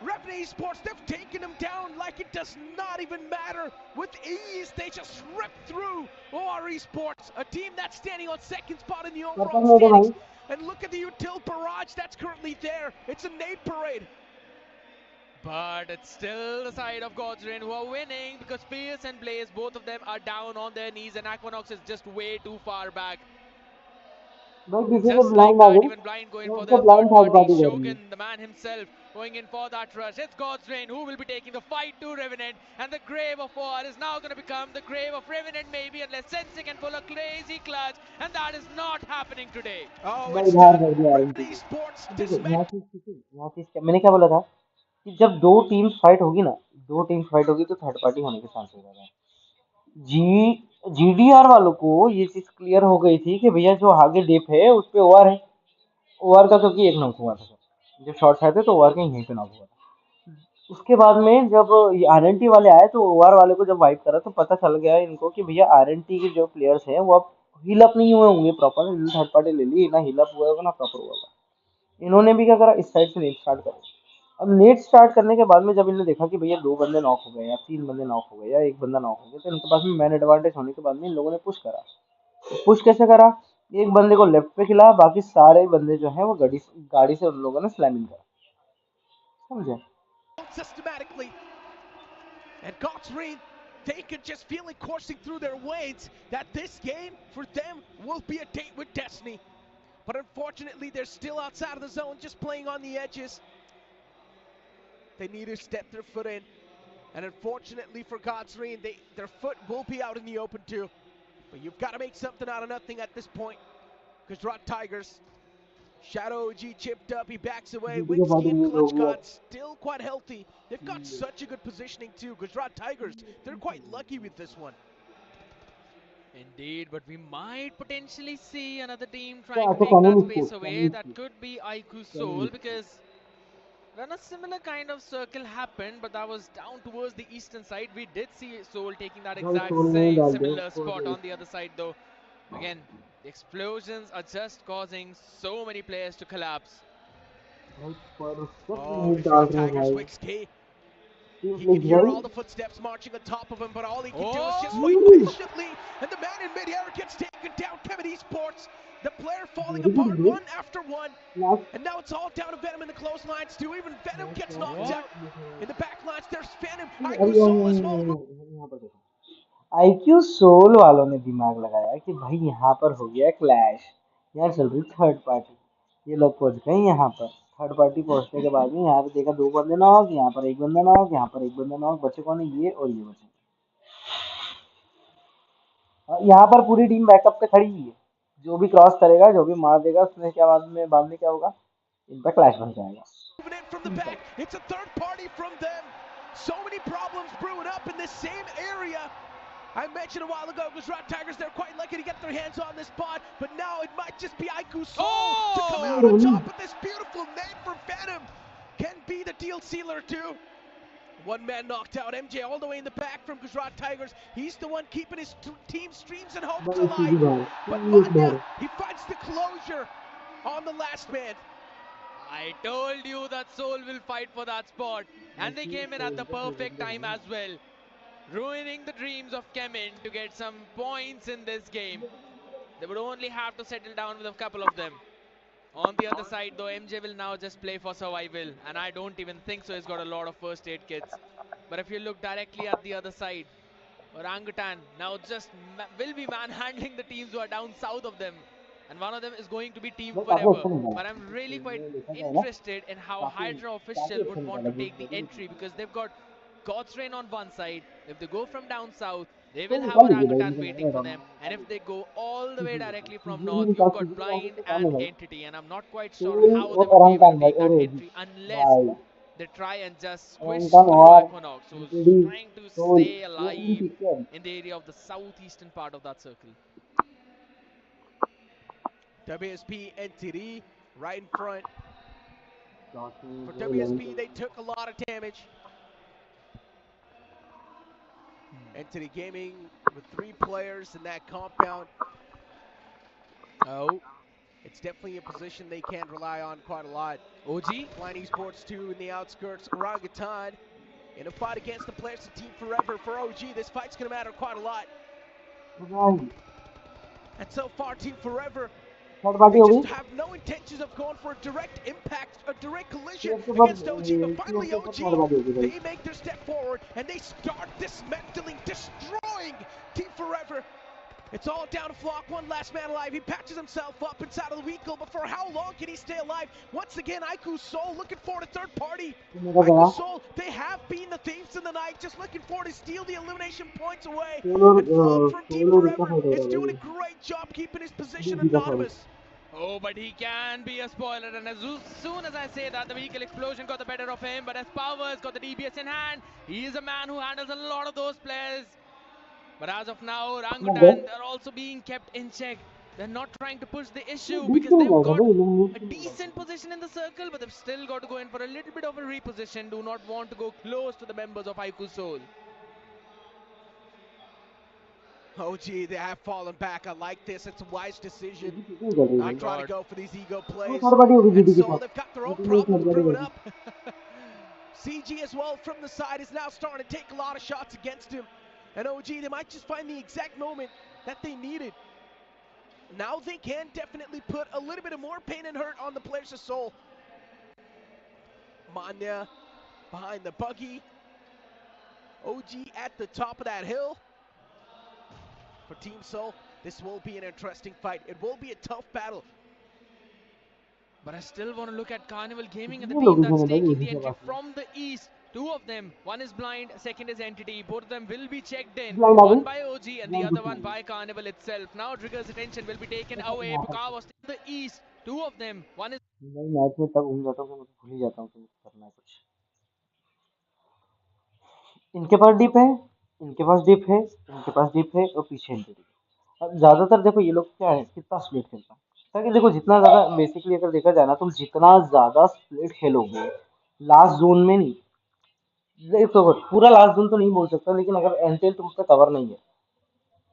Revenant Esports, they've taken him down like it does not even matter. With ease, they just rip through OR Esports, a team that's standing on second spot in the overall standings. And look at the util barrage that's currently there. It's a nade parade. But it's still the side of God's Reign who are winning, because Fierce and Blaze, both of them are down on their knees, and Aquanox is just way too far back. Just like that, even Blind going for the third party. Shogun, the man himself, going in for that rush. It's God's Reign who will be taking the fight to Revenant, and the grave of OR is now going to become the grave of Revenant, maybe, unless Sensei can pull a crazy clutch, and that is not happening today. Oh, it's Revenant Esports dismantled. मैंने क्या बोला था कि जब दो teams fight होगी ना, दो टीम्स फाइट होगी तो थर्ड पार्टी होने के चांस हो जाता है। जीडीआर वालों को ये चीज क्लियर हो गई थी कि भैया जो आगे डेप है उस पे ओआर है, ओआर का क्योंकि एक नॉक हुआ था, जब शॉट्स आए थे तो ओआर का यहीं पे नॉक हुआ था। उसके बाद में जब आरएनटी वाले आए तो ओआर वाले को जब वाइप करा तो पता चल गया इनको कि भैया आरएनटी के जो प्लेयर्स हैं वो अब हील अप नहीं हुए होंगे प्रॉपर, थर्ड पार्टी ले ली ना, हील अप हुआ होगा ना प्रॉपर हुआ होगा। इन्होंने भी क्या करा, इस साइड से नेट स्टार्ट करा। अब नेट स्टार्ट करने के बाद में जब इन्होंने देखा कि भैया दो बंदे नॉक हो गए या तीन बंदे नॉक हो गए या एक बंदा नॉक हो गया, तो इनके पास में मैन एडवांटेज होने के बाद में इन लोगों ने पुश करा। पुश कैसे करा, एक बंदे को लेफ्ट पे खिला, बाकी सारे बंदे जो है वो गाड़ी से उन लोगों ने स्लैमिंग करा, समझे? Systematically, and God's Reign, they could just feel it coursing through their veins that this game for them will be a date with destiny. But unfortunately, they're still outside of the zone, just playing on the edges. They need to step their foot in, and unfortunately for God's Reign, their foot will be out in the open too. But you've got to make something out of nothing at this point. Gujarat Tigers, Shadow OG chipped up, he backs away. Winsky and Clutch God still quite healthy. They've got such a good positioning too. Gujarat Tigers, they're quite lucky with this one. Indeed, but we might potentially see another team तो trying to अच्छा take that Cannon space स्पोर्ट्स away. Cannon That स्पोर्ट्स could be Aiku Cannon Soul, स्पोर्ट्स because when a similar kind of circle happened, but that was down towards the eastern side, we did see Soul taking that भाई exact soul नहीं डाल दे similar उसको spot तो on the other side, though. Again, the explosions are just causing so many players to collapse. भाई perfect Oh, नहीं डाल Gujarat रहे हैं Tigers भाई quick ski. Team He could please hear भाई all the footsteps marching on top of him, but all he can do is just wait Oh! patiently. And the man in midair gets taken down. Kevin Esports, the player falling very good apart bro one after one. Last And now it's all down to Venom in the close lines, too. Even Venom gets knocked What? out. In the back lines, there's Phantom. अरे Aiku Soul as well. यहाँ पर देखो IQ soul वालों ने दिमाग लगाया कि भाई यहाँ पर हो गया क्लैश, यहाँ चल रही थर्ड पार्टी, ये लोग पहुंच गए यहाँ पर। थर्ड पार्टी पहुंचने के बाद में यहाँ पे देखा दो बंदे नॉक, यहाँ पर एक बंदा नॉक, यहाँ पर एक बंदा नॉक, बचे कौन है, ये और ये बचे। और यहाँ पर पूरी टीम बैकअप पे खड़ी हुई है, जो भी क्रॉस करेगा, जो भी मार देगा, उसमें क्या बाद में क्या होगा, इन पर क्लैश बन जाएगा। Moving in from the back. It's a third party from them. So many problems brewing up in this same area. I mentioned a while ago, Gujarat Tigers, they're quite lucky to get their hands on this spot, but now it might just be Aiku Soul to come out on top with this beautiful name for Phantom. Can be the deal sealer too. One man knocked out. MJ all the way in the back from Gujarat Tigers. He's the one keeping his team's streams and hopes भाई सीधी alive. बात, But सीधी एक Manya, bar he finds the closure on the last man. I told you that Soul will fight for that spot. And they came in at the perfect time as well, ruining the dreams of Kemin to get some points in this game. They would only have to settle down with a couple of them. On the other side, though, MJ will now just play for survival, and I don't even think so. He's got a lot of first aid kits. But if you look directly at the other side, Orangutan now just will be manhandling the teams who are down south of them. And one of them is going to be Team वो काफी Forever. अच्छा निकाला, But I'm really quite देखा जाए ना, interested in how काफी Hydra काफी official अच्छा would want निकाला to take the very entry, because they've got God's Rain on one side. If they go from down south, they तो will have निकाल लीजिए भाई, Orangutan मुझे लग waiting रहा for है them. And if they go all the way directly from CG north, निकाल, you've got CG निकाल Blind के काम है and भाई। Entity. And I'm not quite sure Soul how और they would be able to Orangutan भाई, take that और entry unless भाई they try and just squish Orangutan through और Equinox, who's Entity trying to Soul, stay वो team alive ठीक है। in the area of the southeastern part of that circle. WSP NTD right in front. For जो 11 WSP, they took a lot of damage. Entity Gaming with 3 players in that compound. Oh, it's definitely a position they can rely on quite a lot. OG? Flying Esports 2 in the outskirts. Orangutan in a fight against the players of Team Forever. For OG, this fight's going to matter quite a lot. भाई And so far, Team Forever, third party they हो just गई, have no intentions of going for a direct impact, a direct collision CF के बाद against OG. But CF finally, के साथ third OG, party हो गई भाई। they make their step forward and they start dismantling, destroying Team Forever. It's all down to Flock, one last man alive. He patches himself up inside of the vehicle, but for how long can he stay alive? Once again, Aiku Soul looking for a third party. मेरा Aiku गया Soul, they have been the thieves in the night, just looking for to steal the elimination points away. Soul And Flock from Team और इसका Forever fight हो is रहा है doing a भाई, great job keeping his position DG का fight. anonymous. Oh, but he can be a spoiler, and as soon as I say that, the vehicle explosion got the better of him, but as Powers got the DBS in hand, he is a man who handles a lot of those players. But as of now, लग गए, Orangutan are also being kept in check. They're not trying to push the issue beach because क्यों they've गए थे got भाई, लोग news a क्यों नहीं decent डालते? position in the circle, but they've still got to go in for a little bit of a reposition. Do not want to go close to the members of Aiku Soul. Oh, gee, they have fallen back. I like this. It's a wise decision. जीजी क्यों कर रही है Not भाई? trying to God. go for these ego वो plays. Third party हो गई And जीजी के Soul, साथ, they've got their own जीजी ने problems थर्ड पार्टी brewing कर दी। up. CG as well from the side is now starting to take a lot of shots against him. And OG, they might just find the exact moment that they needed. Now they can definitely put a little bit of more pain and hurt on the players of Soul. Manya behind the buggy. OG at the top of that hill. For Team Soul, this will be an interesting fight. It will be a tough battle. But I still want to look at Carnival Gaming and the कितने team location that's है भाई taking इसी the के entry पास में? from the east. Two of them, one is Blind, second is Entity. Both of them will be checked in. Blind आ One गई, by OG and the Blind other कुछ one नहीं by Carnival itself. Now Trigger's attention will be taken है, away. यहाँ पर Puka was in the east. Two of them, one is भाई match में तब घूम जाता हूँ कि मुझे भूल ही जाता हूँ कि मुझे करना है कुछ। इनके पास डिप है, इनके पास डिप है, इनके पास डिप है और पीछे एंटिटी। अब ज्यादातर देखो ये लोग क्या है, कितना स्प्लिट खेलता है, ताकि देखो जितना ज्यादा बेसिकली अगर देखा जाए ना, तुम जितना ज्यादा स्प्लिट खेलोगे लास्ट जोन में नहीं, देखो पूरा लास्ट जोन तो नहीं बोल सकता, लेकिन अगर एंटेल तुम पे कवर नहीं है,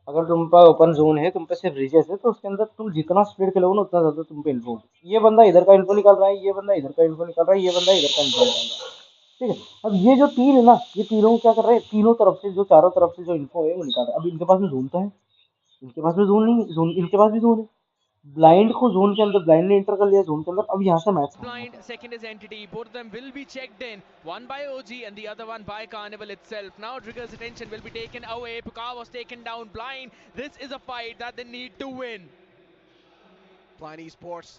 अगर तुम पे ओपन जोन है, तुम पे सिर्फ रीजेस है, तो उसके अंदर तुम जितना स्प्लिट खेलोगे ना उतना ज्यादा तुम पे इन्फो होगी। ये बंदा इधर का इन्फो निकाल रहा है, ये बंदा इधर का इन्फो निकाल रहा है, ये बंदा इधर का इन्फो निकाल रहा है। ठीक है, अब ये जो तीन है ना, ये तीनों क्या कर रहे हैं, तीनों तरफ से जो चारों तरफ से जो इन्फो है वो निकाल रहे हैं। अब इनके पास में जोन तो है, इनके पास में जोन नहीं है, जोन इनके पास भी जोन है, ब्लाइंड को जोन के अंदर, ब्लाइंड ने एंटर कर लिया जोन के अंदर। अब यहाँ से match Blind, second is Entity. Both of them will be checked in. One by OG and the other one by Carnival itself. Now Trigger's attention will be taken away. Puka was taken down. Blind, this is a fight that they need to win. Blind Esports.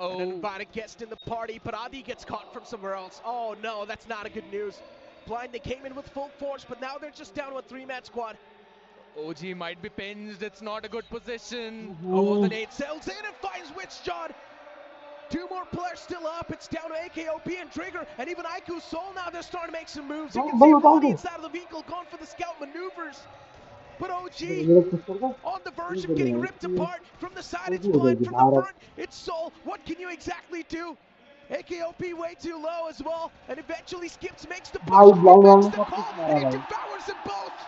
And then Invaded gets in the party. Paradi gets caught from somewhere else. Oh no, that's not a good news. Blind, they came in with full force, but now they're just down to a 3-man squad. OG might be pinched. It's not a good position. Oh, the nade sails in and finds Witch John. Two more players still up. It's down to AKOP and Trigger, and even Iku Soul now they're starting to make some moves. You can see Ronnie inside of the vehicle going for the scout maneuvers. But OG on the verge of getting ripped apart from the side. It's Blind from the front. It's Soul. What can you exactly do? AKOP way too low as well, and eventually Skips makes the push. He makes the call, and he devours them both.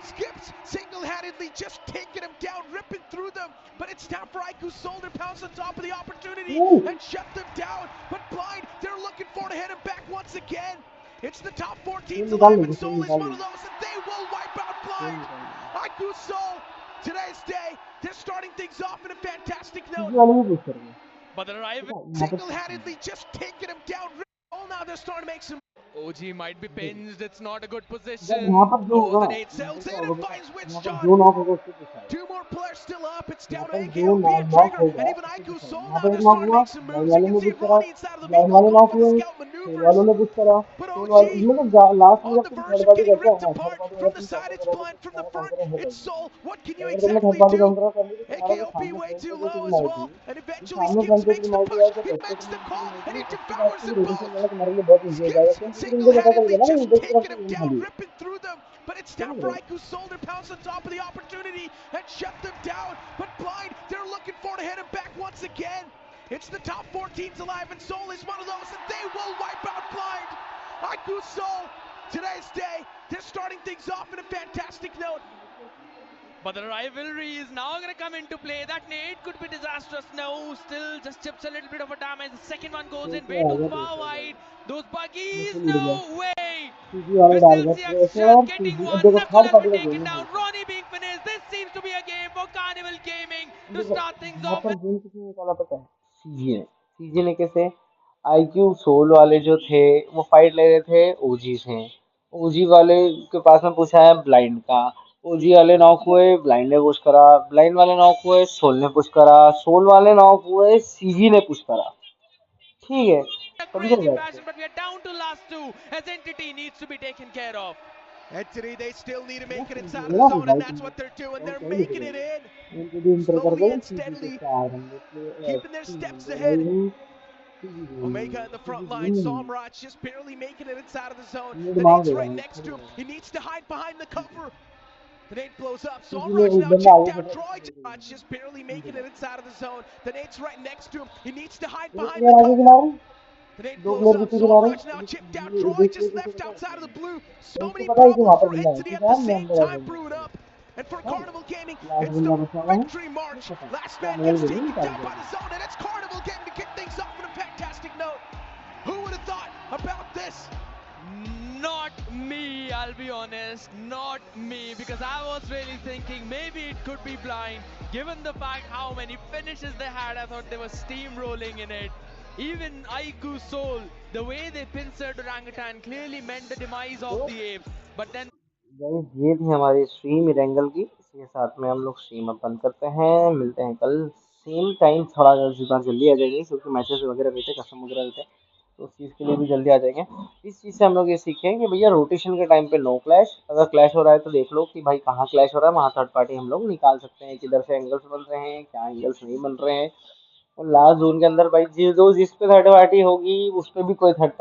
Skips single-handedly just taking him down, ripping through them. But it's time for Iku Soul to pounce on top of the opportunity and shut them down. But Blind, they're looking for to hit him back once again. It's the top 4 teams alive, and Soul is one of those, and they will wipe out Blind. Iku Soul, today's day, they're starting things off in a fantastic note. But the rival Single-handedly just taking him down. Oh, now they're starting to make some. OG might be pinched. It's not a good position. Oh, the nade sails in and finds Witch John. Two more players still up. It's down to AKOP and Trigger, and even Iku Soul now they're starting to make some moves. You can see Ronnie inside of the vehicle going for the scout maneuvers. But OG on the verge of getting ripped apart from the side. It's Blind from the front. It's Soul. What can you exactly do? AKOP way too low as well, and eventually Skips makes the push. He makes the call, and he devours them both. Skips single-handedly just taking him down, ripping through them. But it's time for Iku Soul to pounce on top of the opportunity and shut them down. But Blind, they're looking for to hit him back once again. It's the top 4 teams alive, and Soul is one of those, and they will wipe out Blind. Iku Soul, today's day, they're starting things off in a fantastic note. But the rivalry is now going to come into play. That nade could be disastrous. No, still just chips a little bit of a damage. The second one goes in way too far wide. Those buggies, no way. Crystal Seaction getting one. Knuckle has been taken down. Ronnie being finished. This seems to be a game for Carnival Gaming to start things off with. CG ने कैसे, IQ soul वाले जो थे वो fight ले रहे थे ओजी से, ओजी वाले के पास में पूछा है ब्लाइंड का, ओजी वाले नॉक हुए, ब्लाइंड ने पुश करा, ब्लाइंड वाले नॉक हुए, सोल ने पुश करा, सोल वाले नॉक हुए, सीजी ने पुश करा। ठीक है, Crazy fashion, but we are down to last 2 as Entity needs to be taken care of. Entity, they still need to make it inside of the zone, and that's what they're doing. They're making it in slowly and steadily, keeping their steps ahead. Omega in the front line. Somraj just barely making it inside of the zone. The nade's right next to him. He needs to hide behind the cover. The nade blows up. Somraj now chipped down. Troy just barely making it inside of the zone. The nade's right next to him. He needs to hide behind the cover. The nade blows up. Somraj now chipped down. Troy just left outside of the blue. So many problems for Entity at the same time brewing up. And for Carnival Gaming, it's the victory march. Last man gets taken down by the zone, and it's Carnival Gaming to kick things off on a fantastic note. Who would have thought about this? Not me, I'll be honest. Not me, because I was really thinking maybe it could be Blind. Given the fact how many finishes they had, I thought they were steamrolling in it. Even Iku Soul, the way they pincered Orangutan clearly meant the demise of the apes. But then guys ये थी हमारी stream Erangel की, इसके साथ में हम लोग stream अब बंद करते हैं, मिलते हैं कल सेम टाइम, थोड़ा जल्दी आ जाएंगे क्योंकि मैचेस वगैरह रहते हैं, कस्टम वगैरह रहते हैं, तो उस चीज़ के लिए भी जल्दी आ जाएंगे। इस चीज़ से हम लोग ये सीखें कि भैया रोटेशन के टाइम पे नो क्लैश, अगर क्लैश हो रहा है तो देख लो कि भाई कहाँ क्लैश हो रहा है, वहाँ थर्ड पार्टी हम लोग निकाल सकते हैं, किधर से एंगल्स बन रहे हैं, क्या एंगल्स नहीं बन रहे हैं। और लास्ट जोन के अंदर भाई जो जिस पे थर्ड पार्टी होगी उस पर भी कोई थर्ड पार्टी